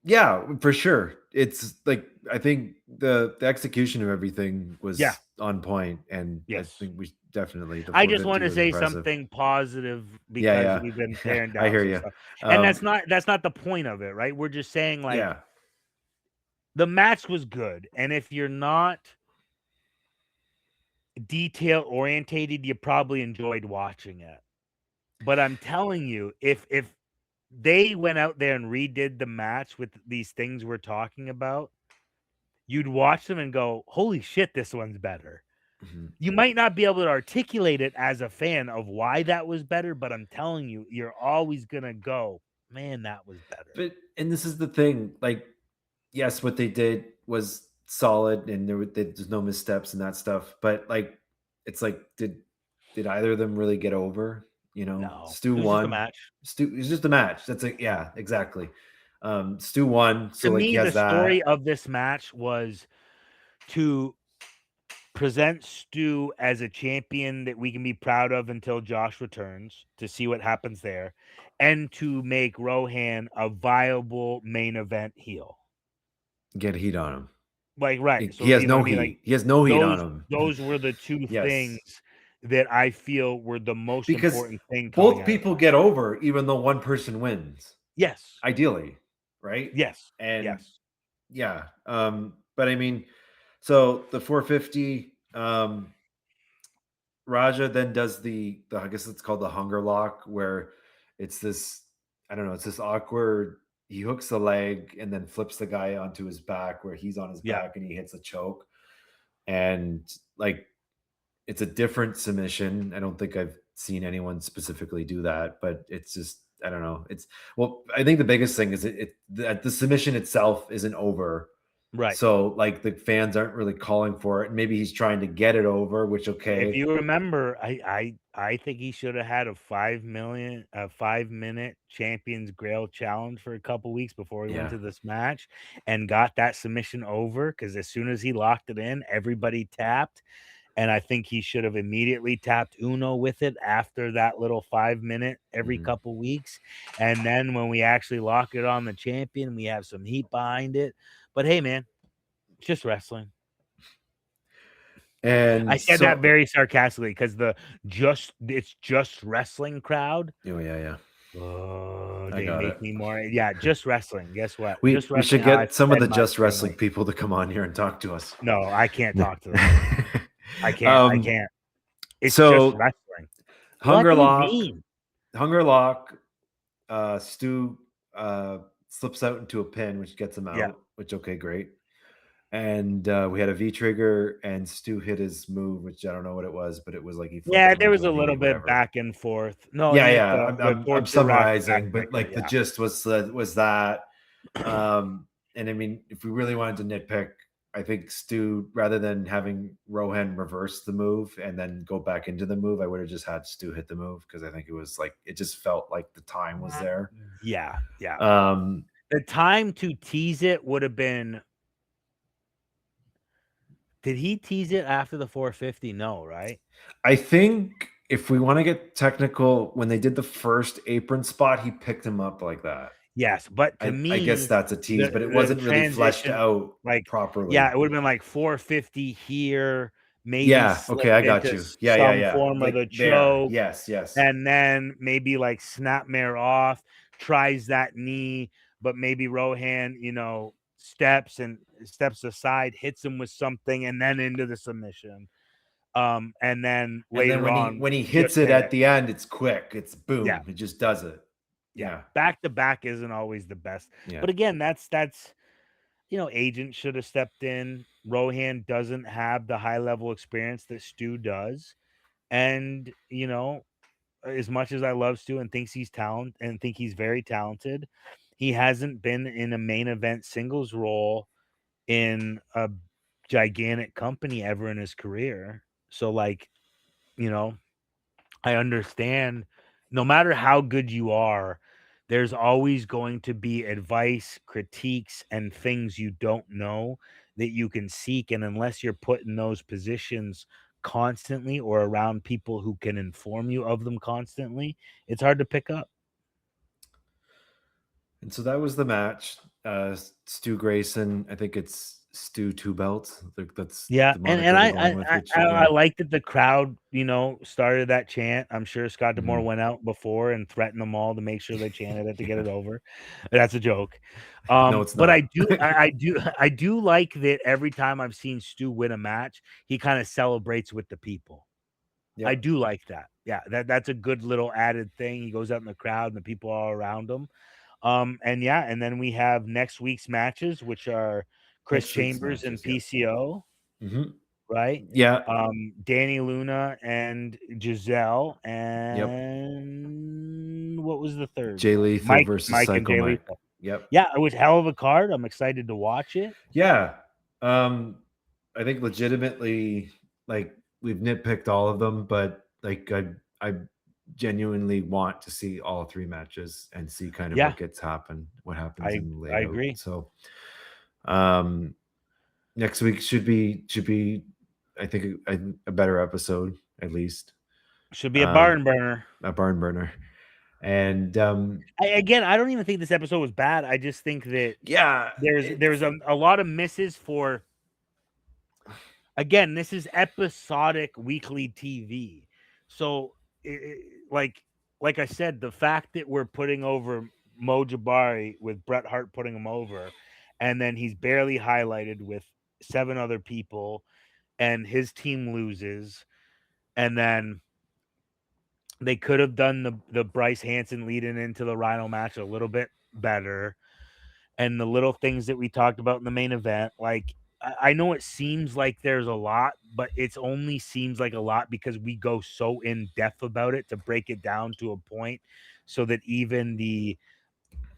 Yeah, for sure. It's like, I think the execution of everything was on point, and yes. I think we definitely. I just want to say something positive because we've been tearing down. I hear you, and that's not the point of it, right? We're just saying like, the match was good, and if you're not detail orientated, you probably enjoyed watching it. But I'm telling you, if they went out there and redid the match with these things we're talking about, you'd watch them and go, holy shit, this one's better. Mm-hmm. You might not be able to articulate it as a fan of why that was better, but I'm telling you, you're always going to go, man, that was better. And this is the thing, like, yes, what they did was solid and there's no missteps and that stuff, but like, it's like, did either of them really get over? You know, no. Stu won. It's just a match. That's like, yeah, exactly. Stu won. So to like, me, the story of this match was to present Stu as a champion that we can be proud of until Josh returns, to see what happens there, and to make Rohan a viable main event heel. Get heat on him. Like, right. So, he has no heat. Like, he has no heat on him. Those were the two things that I feel were the most important thing. Both people get over, even though one person wins. Yes. Ideally. Right? Yes. And yeah. But I mean, so the 450, Raja then does the I guess it's called the hunger lock, where it's this, I don't know, it's this awkward, he hooks the leg and then flips the guy onto his back where he's on his back and he hits a choke. And like, it's a different submission. I don't think I've seen anyone specifically do that, but it's just, I don't know. I think the biggest thing is the submission itself isn't over. Right. So like the fans aren't really calling for it. Maybe he's trying to get it over, which okay. If you remember, I think he should have had a 5-minute Champions Grail challenge for a couple weeks before he went to this match and got that submission over, because as soon as he locked it in, everybody tapped. And I think he should have immediately tapped Uno with it after that little 5-minute every couple weeks. And then when we actually lock it on the champion, we have some heat behind it. But hey, man, it's just wrestling. And I said that very sarcastically because it's just wrestling crowd. Oh yeah. Oh, they make me more. Yeah, just wrestling. Guess what? We should get some of the just wrestling people to come on here and talk to us. No, I can't talk to them. I can't. It's just wrestling. Hunger lock. Stu slips out into a pin, which gets him out. Which okay, great. And we had a V trigger, and Stu hit his move, which I don't know what it was, but it was like he. There was a little bit back and forth. No, I'm summarizing, but like the gist was that. And I mean, if we really wanted to nitpick, I think Stu, rather than having Rohan reverse the move and then go back into the move, I would have just had Stu hit the move, because I think it was like, it just felt like the time was there. Yeah. The time to tease it would have been. Did he tease it after the 450? No, right? I think if we want to get technical, when they did the first apron spot, he picked him up like that. Yes, but to I guess me, that's a tease, but it the wasn't really fleshed transition, out like, yeah, properly. it would've been like 450 here, maybe Yeah, okay, slipped I got into you. Yeah, yeah, some yeah. form of Like the there. choke, Yes, yes. and then maybe like snapmare off, tries that knee, but maybe Rohan, steps aside, hits him with something, and then into the submission. And then And then later on, when he hits just it pin at it. the end, it's quick. It's Yeah, boom. It just does it. yeah. Yeah. Back to back isn't always the best. Yeah. But again, that's agent should have stepped in. Rohan doesn't have the high level experience that Stu does. And, as much as I love Stu and thinks he's talent and think he's very talented, he hasn't been in a main event singles role in a gigantic company ever in his career. So like, you know, I understand no matter how good you are, there's always going to be advice, critiques, and things you don't know that you can seek. And unless you're put in those positions constantly or around people who can inform you of them constantly, it's hard to pick up. And so that was the match. Stu Grayson, I think it's Stu Two Belts. That's Yeah, the and moniker they're I going I with, I which I yeah. like that the crowd, started that chant. I'm sure Scott D'Amore Mhm. went out before and threatened them all to make sure they chanted it to get Yeah. it over. That's a joke. No, it's But I not. do I I do I do like that every time I've seen Stu win a match, he kinda celebrates with the people. I Yep. do like that. Yeah, that's a good little added thing. He goes out in the crowd and the people all around him. And yeah, and then we have next week's matches, which are Chris Next week's Chambers and matches. Yep. PCO, Hmm. right? Yeah. Danny Luna and Giselle, Yep. and what was the third Jay one? Lethal Mike, versus Mike and Psycho Jay Mike. Lethal. Yep. Yeah, it was hell of a card. I'm excited to watch it. Yeah. Um, I think legitimately, like we've nitpicked all of them, but like I genuinely want to see all three matches and see kind of Yeah, what happens I in the I layout. agree. So um next week should be I think a better episode at least. Should be a Um barn burner. a barn burner. And I don't even think this episode was bad. I just think that yeah, there's a lot of misses for. Again, this is episodic weekly TV. So, like I said, the fact that we're putting over Mo Jabari with Bret Hart putting him over, and then he's barely highlighted with 7 other people, and his team loses, and then they could have done the Bryce Hanson leading into the Rhino match a little bit better, and the little things that we talked about in the main event. Like, I know it seems like there's a lot, but it's only seems like a lot because we go so in depth about it to break it down to a point so that even the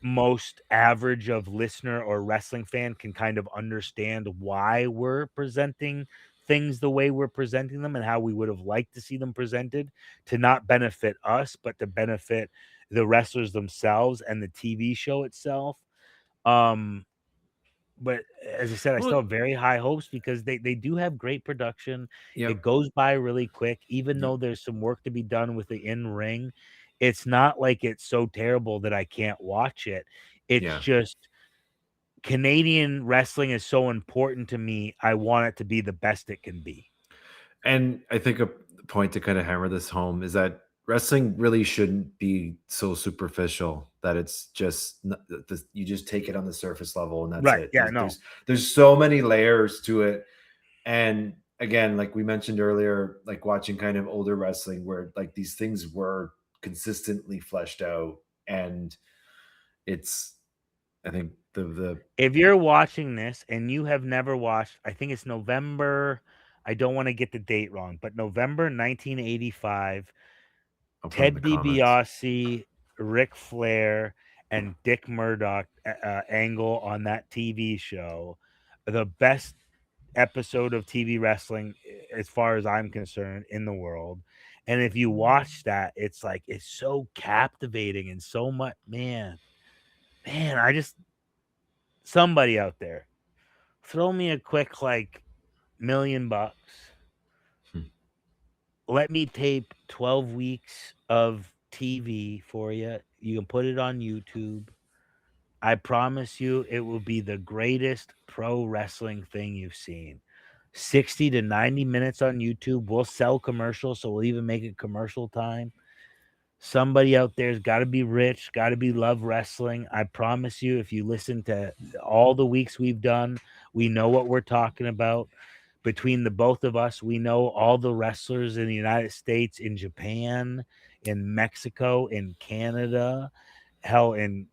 most average of listener or wrestling fan can kind of understand why we're presenting things the way we're presenting them and how we would have liked to see them presented to not benefit us, but to benefit the wrestlers themselves and the TV show itself. Um, but as I said, I still well, have very high hopes because they do have great production. It yep. goes by really quick, even y- though there's some work to be done with the in ring. It's not like it's so terrible that I can't watch it. It's Yeah. just Canadian wrestling is so important to me. I want it to be the best it can be. And I think a point to kind of hammer this home is that wrestling really shouldn't be so superficial that it's just you just take it on the surface level and that's Right. it. Yeah. No. There's so many layers to it. And again, like we mentioned earlier, like watching kind of older wrestling where like these things were consistently fleshed out, and it's I think the If you're watching this and you have never watched, I think it's November. I don't want to get the date wrong, but November 1985. I'll put it in the Ted comments. DiBiase, Ric Flair, and Dick Murdoch angle on that TV show. The best episode of TV wrestling, as far as I'm concerned, in the world. And if you watch that, it's like it's so captivating and so much, man. I just somebody out there throw me a quick like $1,000,000. Hmm. Let me tape 12 weeks of TV for you. You can put it on YouTube. I promise you, it will be the greatest pro wrestling thing you've seen. 60 to 90 minutes on YouTube. We'll sell commercials, so we'll even make it commercial time. Somebody out there's got to be rich, got to be love wrestling. I promise you, if you listen to all the weeks we've done, we know what we're talking about. Between the both of us, we know all the wrestlers in the United States, in Japan, in Mexico, in Canada, hell, in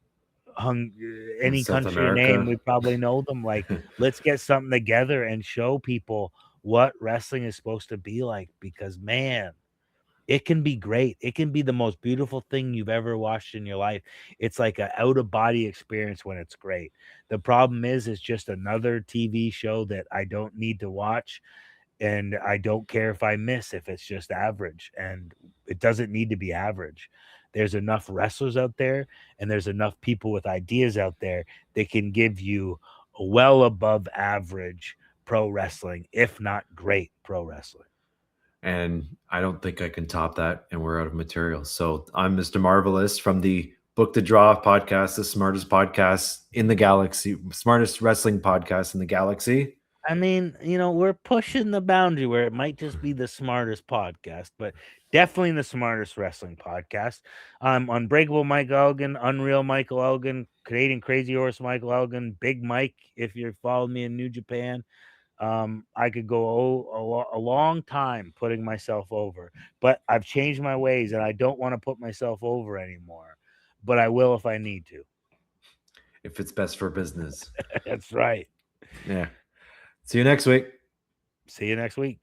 any South country you name, America. we probably know them. Like, let's get something together and show people what wrestling is supposed to be like, because man, it can be great. It can be the most beautiful thing you've ever watched in your life. It's like an out of body experience when it's great. The problem is, it's just another TV show that I don't need to watch. And I don't care if I miss, if it's just average. And it doesn't need to be average. There's enough wrestlers out there, and there's enough people with ideas out there that can give you well above average pro wrestling, if not great pro wrestling. And I don't think I can top that. And we're out of material. So I'm Mr. Marvelous from the Book the Draw podcast, the smartest podcast in the galaxy, smartest wrestling podcast in the galaxy. I mean, we're pushing the boundary where it might just be the smartest podcast, but definitely the smartest wrestling podcast. Unbreakable Michael Elgin, Unreal Michael Elgin, Canadian Crazy Horse Michael Elgin, Big Mike. If you followed me in New Japan, I could go a long time putting myself over, but I've changed my ways and I don't want to put myself over anymore. But I will if I need to. If it's best for business. That's right. Yeah. See you next week. See you next week.